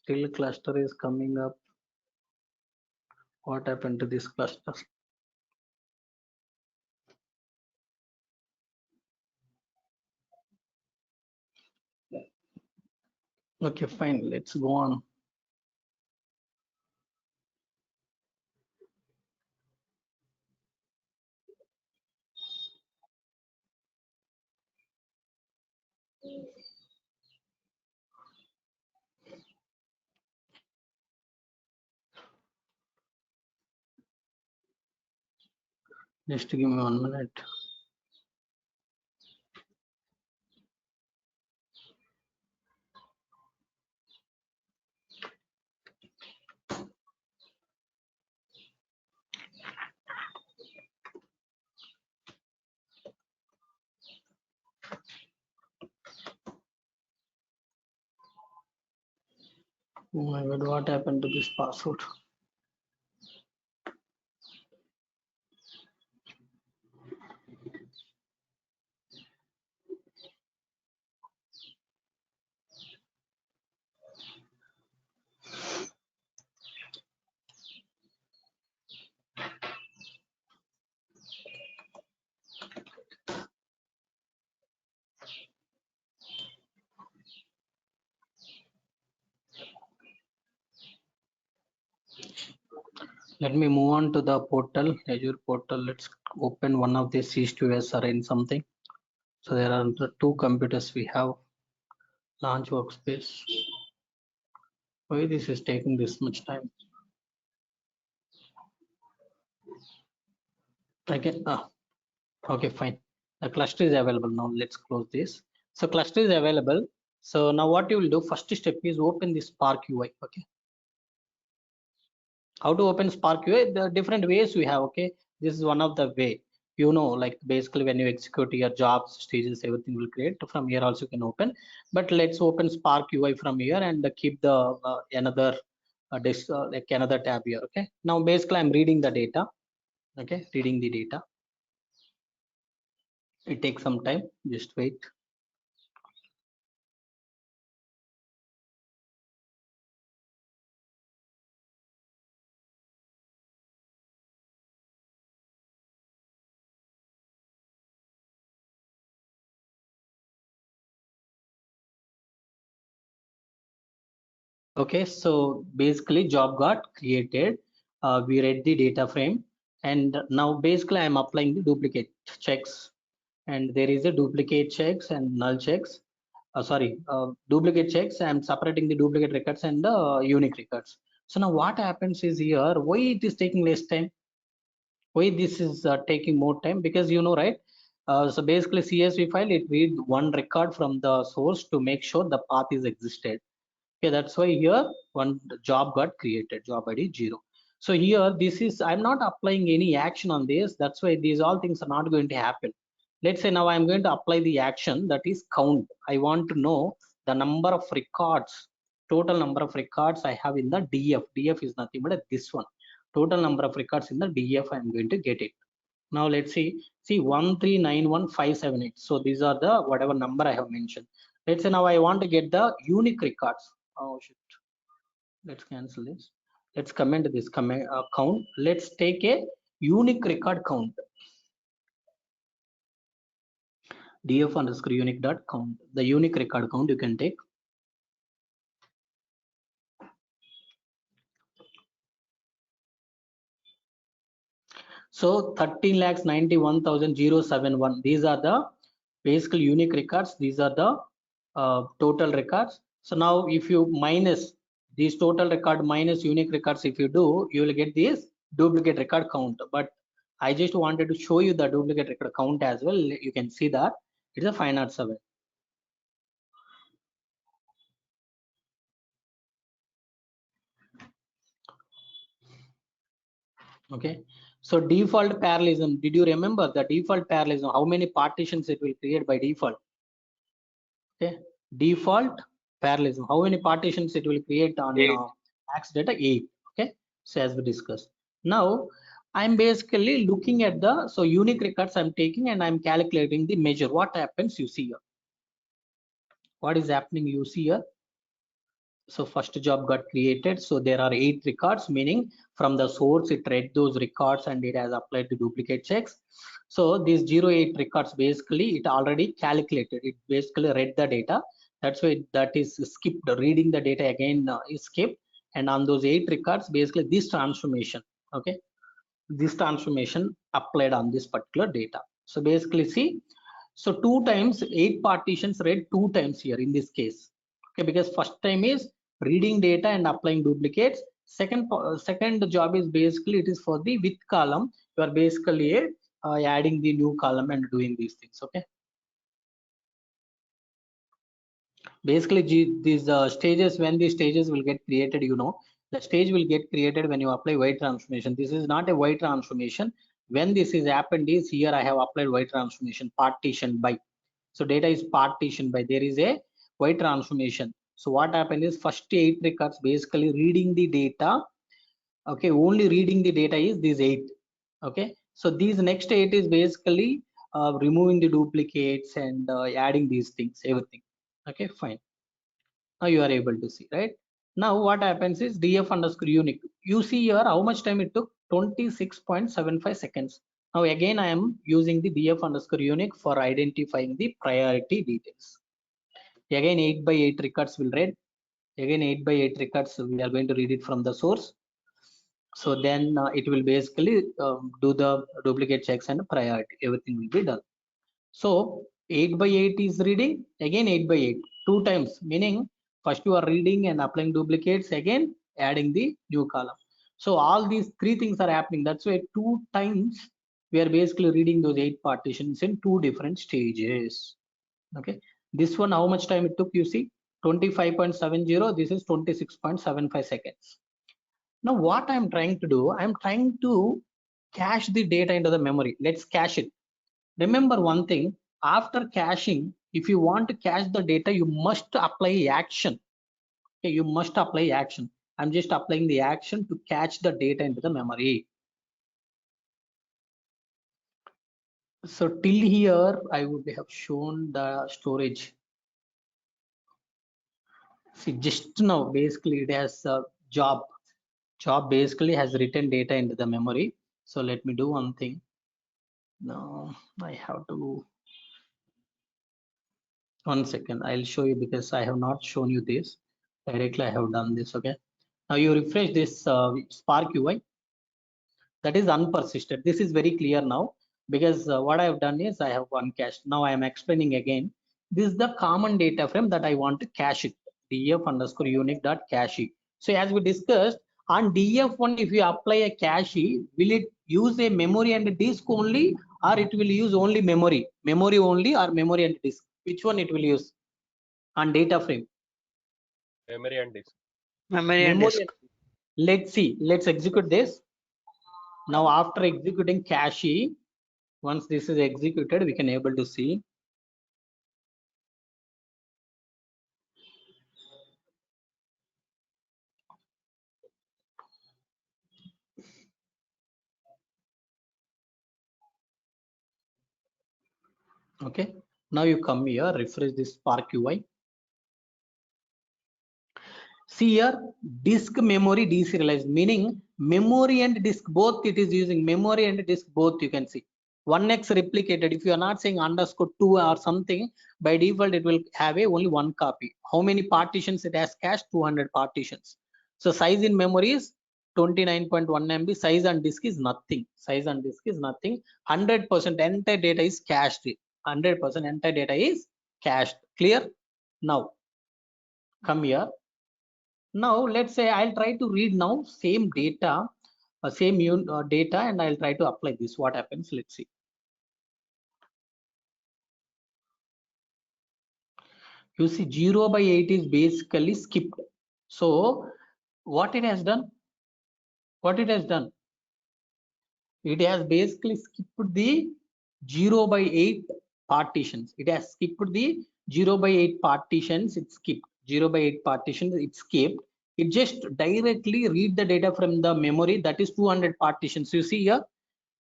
Still cluster is coming up. What happened to this cluster? Okay, fine. Let's go on. Just give me 1 minute. Oh my god, what happened to this password? Let me move on to the portal, Azure portal. Let's open one of these C2S arrange something. So there are the two computers we have. Launch workspace. Why this is taking this much time? Again, okay, fine. The cluster is available now. Let's close this. So cluster is available. So now what you will do, first step is open this Spark UI. Okay. How to open Spark UI? There are different ways we have. Okay. This is one of the way. You know, like basically when you execute your jobs, stages, everything will create. From here also you can open. But let's open Spark UI from here and keep the another like another tab here. Okay. Now basically I'm reading the data. Okay, reading the data. It takes some time, just wait. Okay, so basically job got created. We read the data frame, and now basically I'm applying the duplicate checks, and there is a duplicate checks and null checks. Duplicate checks. I'm separating the duplicate records and the unique records. So now what happens is here, why it is taking less time? Why this is taking more time? Because you know, right? So basically CSV file, it read one record from the source to make sure the path is existed. Okay, that's why here one job got created, job ID 0. So here this is, I'm not applying any action on this. That's why these all things are not going to happen. Let's say now I'm going to apply the action, that is count. I want to know the number of records, total number of records I have in the DF. DF is nothing but this one. Total number of records in the DF, I'm going to get it. Now let's see 1391578. So these are the whatever number I have mentioned. Let's say now I want to get the unique records. Oh shit. Let's cancel this. Let's comment this count. Let's take a unique record count. df underscore unique dot count. The unique record count you can take. So 13,91,071. These are the basically unique records. These are the total records. So now if you minus these total record minus unique records, if you do, you will get this duplicate record count. But I just wanted to show you the duplicate record count as well. You can see that it's a 507. Okay, so default parallelism. Did you remember the default parallelism? How many partitions it will create by default? Okay, default parallelism. How many partitions it will create on max data? 8. Okay, so as we discussed. Now I'm basically looking at the unique records I'm taking and I'm calculating the measure. What happens? You see here. What is happening? You see here. So first job got created. So there are 8 records, meaning from the source it read those records and it has applied the duplicate checks. So these 08 records basically it already calculated. It basically read the data. That's why that is skipped. Reading the data again is skipped. And on those 8 records, basically this transformation. Okay, this transformation applied on this particular data. So basically see, so 2 times 8 partitions read 2 times here in this case. Okay, because first time is reading data and applying duplicates. Second job is basically it is for the with column. You are basically adding the new column and doing these things. Okay, basically these stages, when these stages will get created, you know, the stage will get created when you apply y transformation. This is not a y transformation. When this is happened is here I have applied y transformation partition by. So data is partition by, there is a y transformation. So what happened is first 8 records basically reading the data. Okay, only reading the data is these 8. Okay, so these next 8 is basically removing the duplicates and adding these things, everything. Okay, fine. Now you are able to see, right? Now what happens is df underscore unique. You see here how much time it took? 26.75 seconds. Now again I am using the df underscore unique for identifying the priority details. Again 8 by 8 records will read. Again 8 by 8 records we are going to read it from the source. So then it will basically do the duplicate checks and priority. Everything will be done. So 8 by 8 is reading, again 8 by 8, 2 times, meaning first you are reading and applying duplicates, again adding the new column. So all these 3 things are happening. That's why 2 times we are basically reading those 8 partitions in 2 different stages. Okay, this one how much time it took? You see 25.70, this is 26.75 seconds. Now what I'm trying to do, I'm trying to cache the data into the memory. Let's cache it. Remember one thing, after caching, if you want to cache the data, you must apply action. Okay, you must apply action. I'm just applying the action to cache the data into the memory. So till here, I would have shown the storage. See, just now, basically it has a job. Job basically has written data into the memory. So let me do one thing. Now I have to, one second, I'll show you because I have not shown you this. Directly I have done this, okay? Now you refresh this Spark UI. That is unpersisted. This is very clear now because what I have done is I have uncached. Now I am explaining again. This is the common data frame that I want to cache it. df underscore unique dot cache. So as we discussed on df1, if you apply a cache, will it use a memory and a disk only, or it will use only memory only, or memory and disk? Which one it will use on data frame? Memory and disk. Memory and Memory. disk. Let's see. Let's execute this. Now after executing cache, once this is executed, we can able to see. Okay. Now you come here, refresh this Spark UI. See here, disk memory deserialized, meaning memory and disk both it is using memory and disk both you can see. 1x replicated. If you are not saying underscore 2 or something, by default it will have a only one copy. How many partitions it has cached? 200 partitions. So size in memory is 29.1 MB. Size on disk is nothing. Size on disk is nothing. 100% entire data is cached. 100% entire data is cached. Clear? Now come here. Now let's say I'll try to read now same data, data, and I'll try to apply this. What happens? Let's see. You see 0 by 8 is basically skipped. So what it has done? What it has done? It has basically skipped the 0 by 8 partitions. It has skipped the 0 by 8 partitions. It skipped 0 by 8 partitions. It skipped. It just directly read the data from the memory, that is 200 partitions. You see here,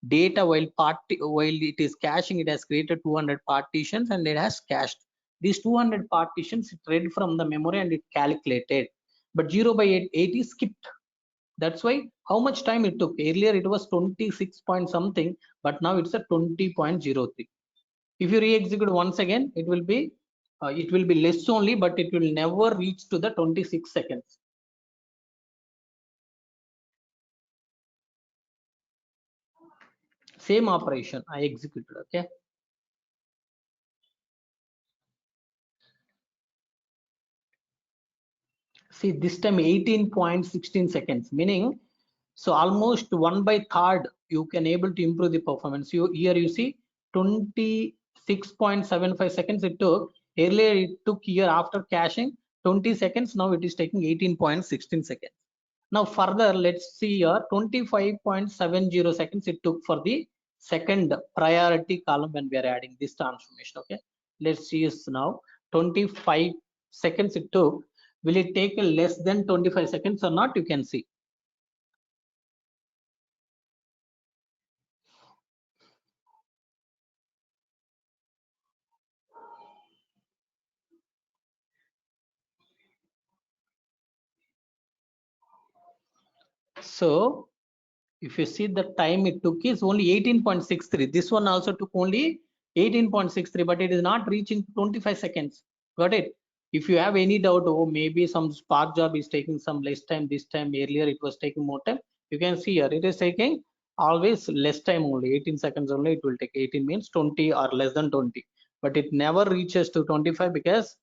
data while it is caching, it has created 200 partitions and it has cached. These 200 partitions it read from the memory and it calculated. But 0 by 8 is skipped. That's why how much time it took? Earlier it was 26 point something, but now it's a 20.03. If you re-execute once again, it will be less only, but it will never reach to the 26 seconds. Same operation I executed. Okay. See this time 18.16 seconds, meaning so almost 1/3 you can able to improve the performance. Here you see 26.75 seconds it took. Earlier it took here after caching 20 seconds. Now it is taking 18.16 seconds. Now further let's see here 25.70 seconds it took for the second priority column when we are adding this transformation. Okay, let's see this now. 25 seconds it took. Will it take less than 25 seconds or not? You can see. So if you see the time it took is only 18.63. This one also took only 18.63, but it is not reaching 25 seconds. Got it? If you have any doubt, oh, maybe some Spark job is taking some less time this time, earlier it was taking more time. You can see here it is taking always less time only, 18 seconds only. It will take 18 means 20 or less than 20, but it never reaches to 25 because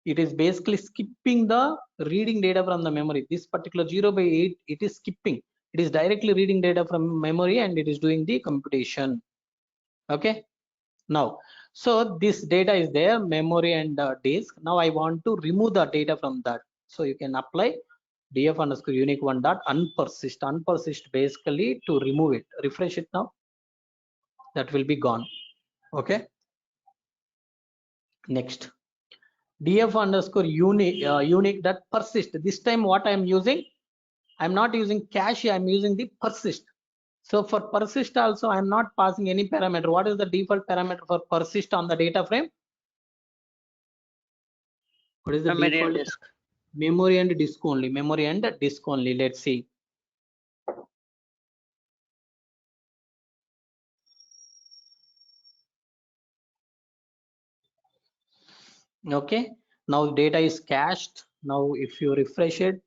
it is basically skipping the reading data from the memory. This particular 0 by 8 it is skipping, it is directly reading data from memory and it is doing the computation. Okay, now so this data is there, memory and disk. Now I want to remove the data from that, so you can apply df underscore unique one dot unpersist basically to remove it. Refresh it now, that will be gone. Okay, next df underscore unique that persist. This time what I am using, I'm not using cache, I'm using the persist. So for persist also, I'm not passing any parameter. What is the default parameter for persist on the data frame? What is the Memory and default? disk. Memory and disk only. Memory and disk only. Let's see. Okay. Now data is cached. Now if you refresh it,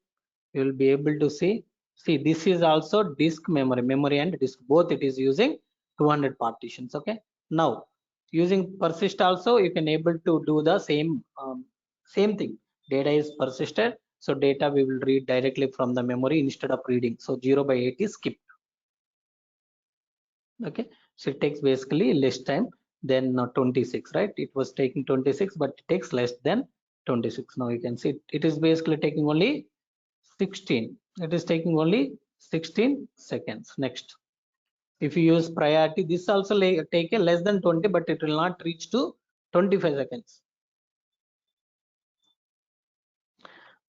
you will be able to see. See, this is also disk memory and disk. Both it is using 200 partitions. Okay. Now using persist also, you can able to do the same thing. Data is persisted. So data we will read directly from the memory instead of reading. So 0 by 8 is skipped. Okay, so it takes basically less time than 26, right? It was taking 26, but it takes less than 26. Now you can see it is basically taking only 16. It is taking only 16 seconds. Next, if you use priority, this also take a less than 20, but it will not reach to 25 seconds.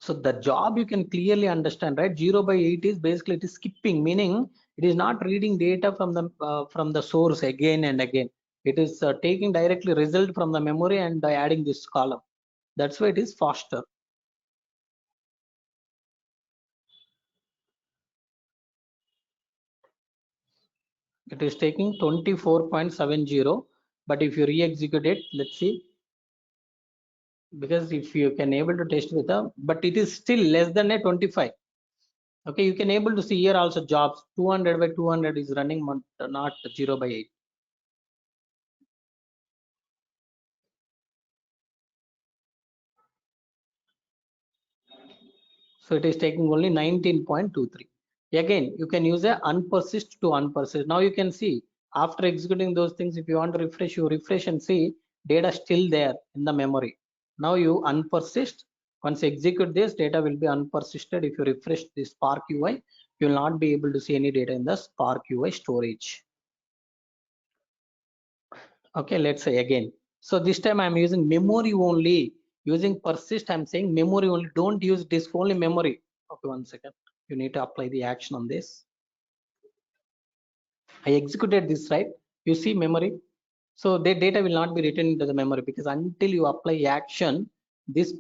So the job you can clearly understand, right? 0 by 8 is basically it is skipping, meaning it is not reading data from the source again and again. It is taking directly result from the memory and adding this column. That's why it is faster. It is taking 24.70, but if you re-execute it, let's see. Because if you can able to test with a, but it is still less than a 25. Okay, you can able to see here also jobs 200 by 200 is running, not 0 by 8. So it is taking only 19.23. Again, you can use a unpersist to unpersist. Now you can see after executing those things, if you want to refresh, you refresh and see data still there in the memory. Now you unpersist. Once you execute this, data will be unpersisted. If you refresh the Spark UI, you will not be able to see any data in the Spark UI storage. Okay, let's say again. So this time I'm using memory only. Using persist, I'm saying memory only. Don't use disk, only memory. Okay, 1 second. You need to apply the action on this. I executed this, right? You see memory. So the data will not be written into the memory because until you apply action, this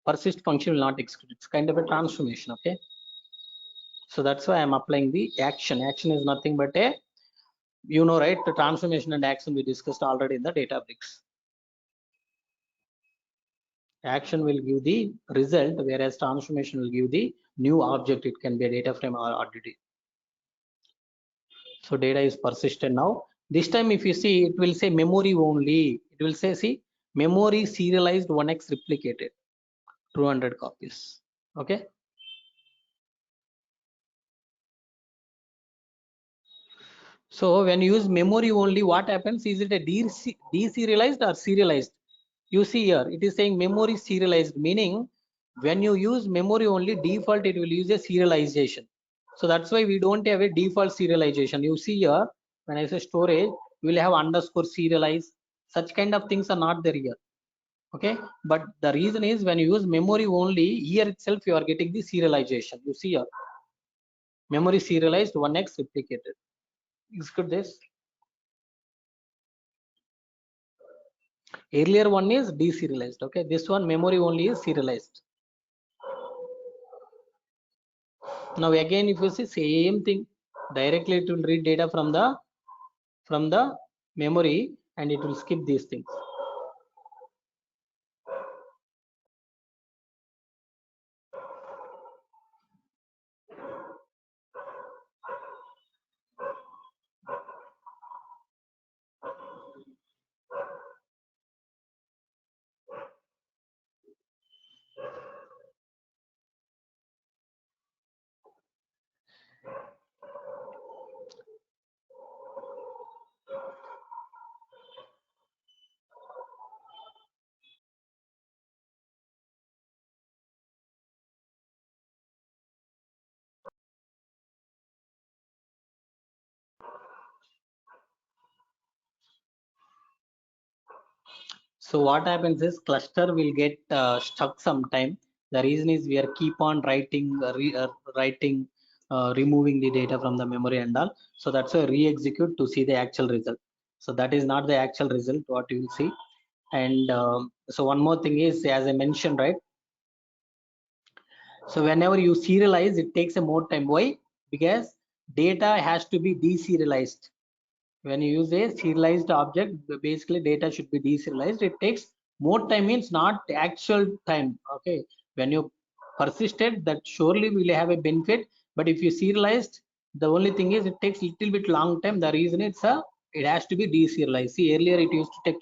persist function will not execute. It's kind of a transformation. Okay. So that's why I'm applying the action. Action is nothing but a, you know, right? The transformation and action we discussed already in the Databricks. Action will give the result, whereas transformation will give the new object. It can be a data frame or RDD. So data is persisted now. This time if you see, it will say memory only. It will say, see, memory serialized 1x replicated, 200 copies. Okay. So when you use memory only, what happens? Is it a deserialized or serialized? You see here, it is saying memory serialized, meaning when you use memory only, default it will use a serialization. So that's why we don't have a default serialization. You see here, when I say storage, we will have underscore serialize. Such kind of things are not there here. Okay, but the reason is when you use memory only, here itself you are getting the serialization. You see here, memory serialized 1x replicated. Execute this. Earlier one is deserialized. Okay, this one memory only is serialized. Now again, if you see same thing, directly it will read data from the memory and it will skip these things. So what happens is cluster will get stuck sometime. The reason is we are keep on writing, writing removing the data from the memory and all. So that's a re-execute to see the actual result. So that is not the actual result what you will see. And so one more thing is, as I mentioned, right? So whenever you serialize, it takes a more time. Why? Because data has to be deserialized. When you use a serialized object, basically data should be deserialized. It takes more time, means not actual time. Okay, when you persisted, that surely will have a benefit. But if you serialized, the only thing is it takes little bit long time. The reason it has to be deserialized. See, earlier it used to take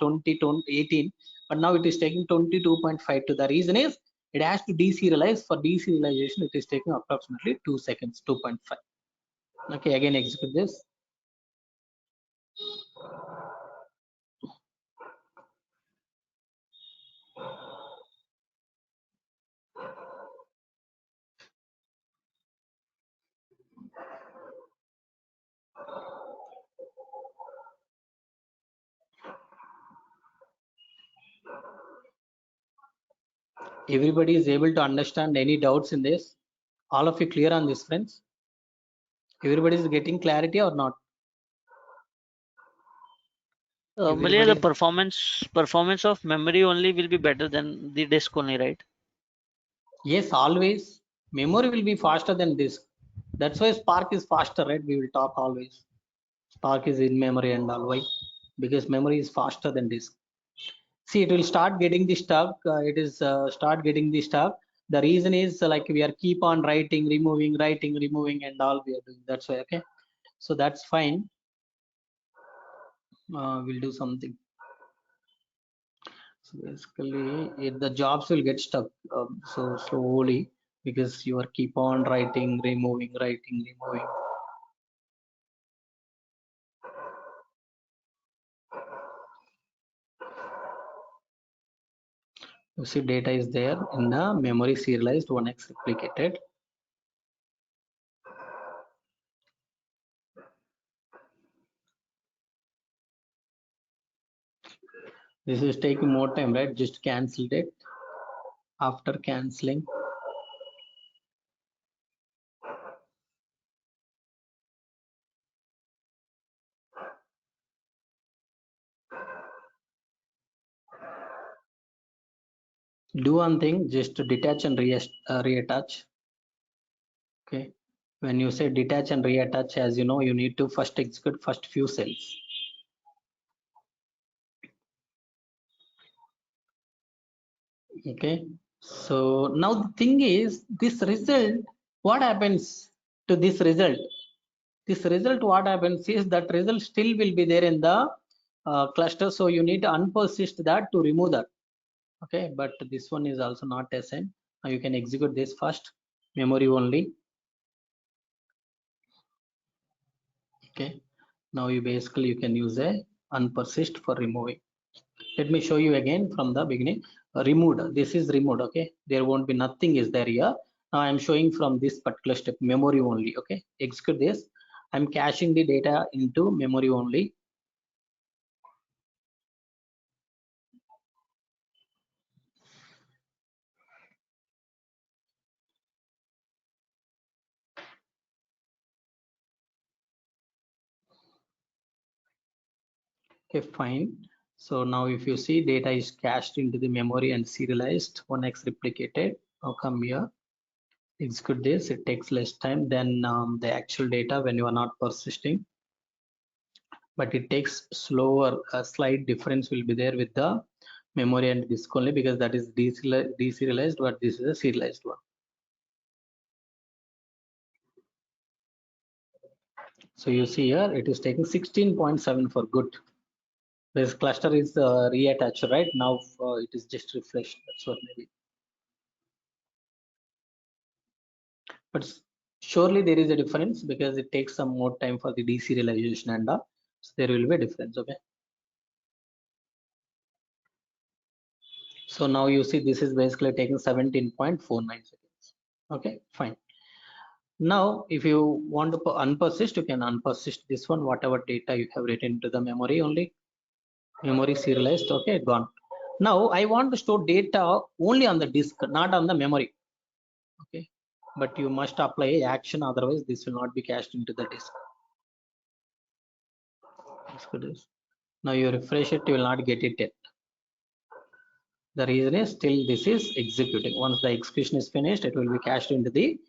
18, but now it is taking 22.5. To the reason is it has to deserialize. For deserialization, it is taking approximately 2 seconds, 2.5. Okay, again execute this. Everybody is able to understand? Any doubts in this? All of you clear on this, friends? Everybody is getting clarity or not? Malia, Everybody the performance of memory only will be better than the disk only, right? Yes, always. Memory will be faster than disk. That's why Spark is faster, right? We will talk always. Spark is in memory and all. Why? Because memory is faster than disk. See, it will start getting the stuck. It is start getting the stuck. The reason is like we are keep on writing, removing, and all we are doing. That's why. Okay, so that's fine. We'll do something. So basically, the jobs will get stuck so slowly because you are keep on writing, removing. You see, data is there in the memory serialized 1x replicated. This is taking more time, right? Just cancelled it. After cancelling, do one thing, just to detach and reattach. Okay, when you say detach and reattach, as you know, you need to first execute first few cells. Okay, so now the thing is, this result, what happens to this result? This result, what happens is that result still will be there in the cluster, so you need to unpersist that to remove that. Okay, but this one is also not SN. Now you can execute this first, memory only. Okay, now you basically you can use a unpersist for removing. Let me show you again from the beginning. Removed, this is removed. Okay, there won't be nothing is there here. Now I'm showing from this particular step, memory only. Okay, execute this. I'm caching the data into memory only. Okay, fine. So now if you see, data is cached into the memory and serialized 1x replicated. Now come here, execute this. It takes less time than the actual data when you are not persisting, but it takes slower. A slight difference will be there with the memory and disk only, because that is deserialized, but this is a serialized one. So you see here, it is taking 16.7 for good. This cluster is reattached right now. It is just refreshed. That's what maybe. But surely there is a difference because it takes some more time for the deserialization and so there will be a difference. Okay. So now you see this is basically taking 17.49 seconds. Okay, fine. Now, if you want to unpersist, you can unpersist this one, whatever data you have written to the memory only. Memory serialized, okay, gone. Now I want to store data only on the disk, not on the memory. Okay. but you must apply action, otherwise this will not be cached into the disk. Now you refresh it, you will not get it yet. The reason is still this is executing. Once the execution is finished, it will be cached into the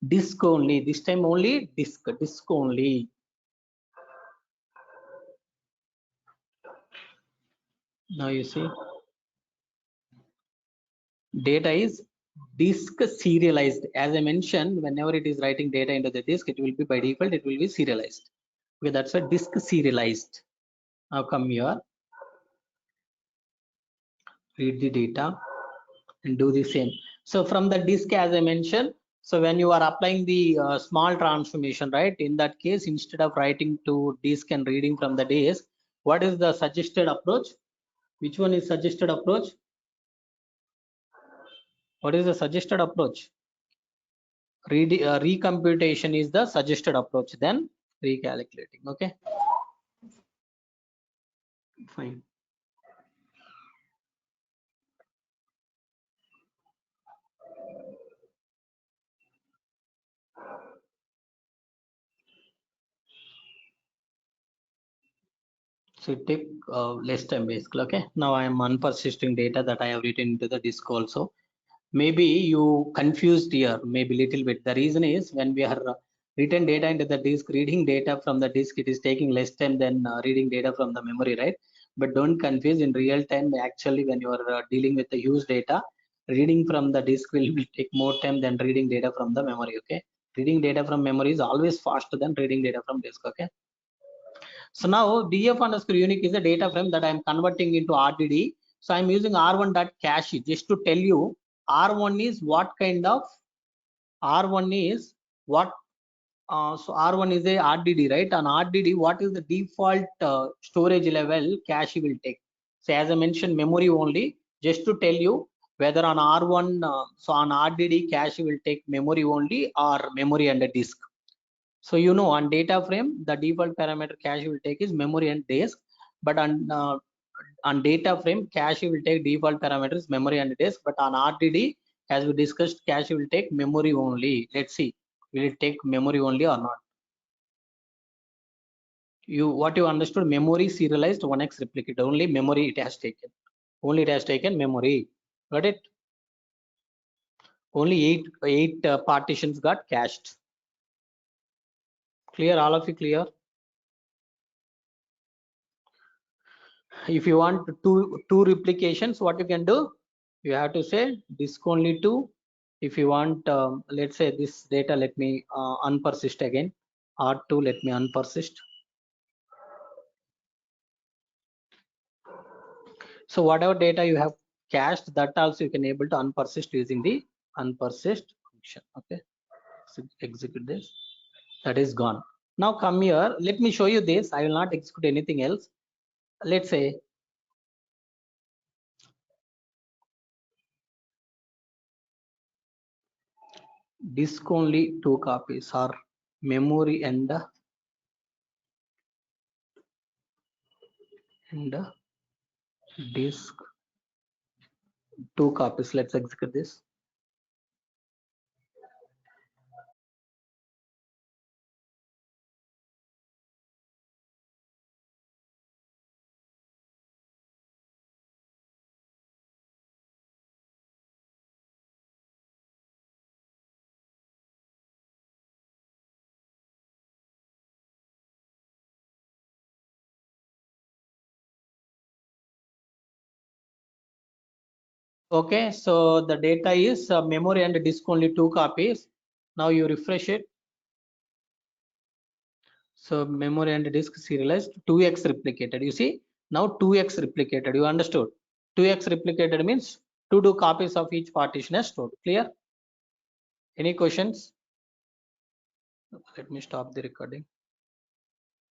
disk only. This time only disk only. Now you see, data is disk serialized. As I mentioned, whenever it is writing data into the disk, it will be by default, it will be serialized. Okay, that's why disk serialized. Now come here, read the data and do the same. So from the disk, as I mentioned, so when you are applying the small transformation, right, in that case, instead of writing to disk and reading from the disk, what is the suggested approach? Which one is suggested approach? What is the suggested approach? Recomputation is the suggested approach, then recalculating. Okay, fine. So it take less time basically. Okay, now I am unpersisting data that I have written into the disk also. Maybe you confused here, maybe little bit. The reason is when we are written data into the disk, reading data from the disk, it is taking less time than reading data from the memory, right? But don't confuse, in real time, actually when you are dealing with the huge data, reading from the disk will take more time than reading data from the memory. Okay, reading data from memory is always faster than reading data from disk. Okay, so now df underscore unique is a data frame that I'm converting into RDD. So I'm using r1.cache just to tell you R1 is what kind of R1 is what. So R1 is a RDD, right? On RDD, what is the default storage level cache will take? So as I mentioned, memory only, just to tell you whether on R1, so on RDD cache will take memory only or memory and a disk. So you know, on data frame, the default parameter cache will take is memory and disk, but on data frame, cache will take default parameters memory and disk, but on RDD, as we discussed, cache will take memory only. Let's see, will it take memory only or not? What you understood, memory serialized 1x replicate, only memory it has taken, only it has taken memory. Got it? Only eight partitions got cached. Clear? All of you clear? If you want two replications, what you can do, you have to say disk only 2. If you want, let's say this data, let me unpersist again, R2, let me unpersist. So whatever data you have cached, that also you can able to unpersist using the unpersist function. Okay, so execute this, that is gone. Now come here, let me show you this. I will not execute anything else. Let's say disk only 2 copies, or memory and disk 2 copies. Let's execute this. Okay, so the data is memory and disk only 2 copies. Now you refresh it. So memory and disk serialized 2x replicated. You see, now 2x replicated. You understood? 2x replicated means 2 copies of each partition is stored. Clear? Any questions? Let me stop the recording.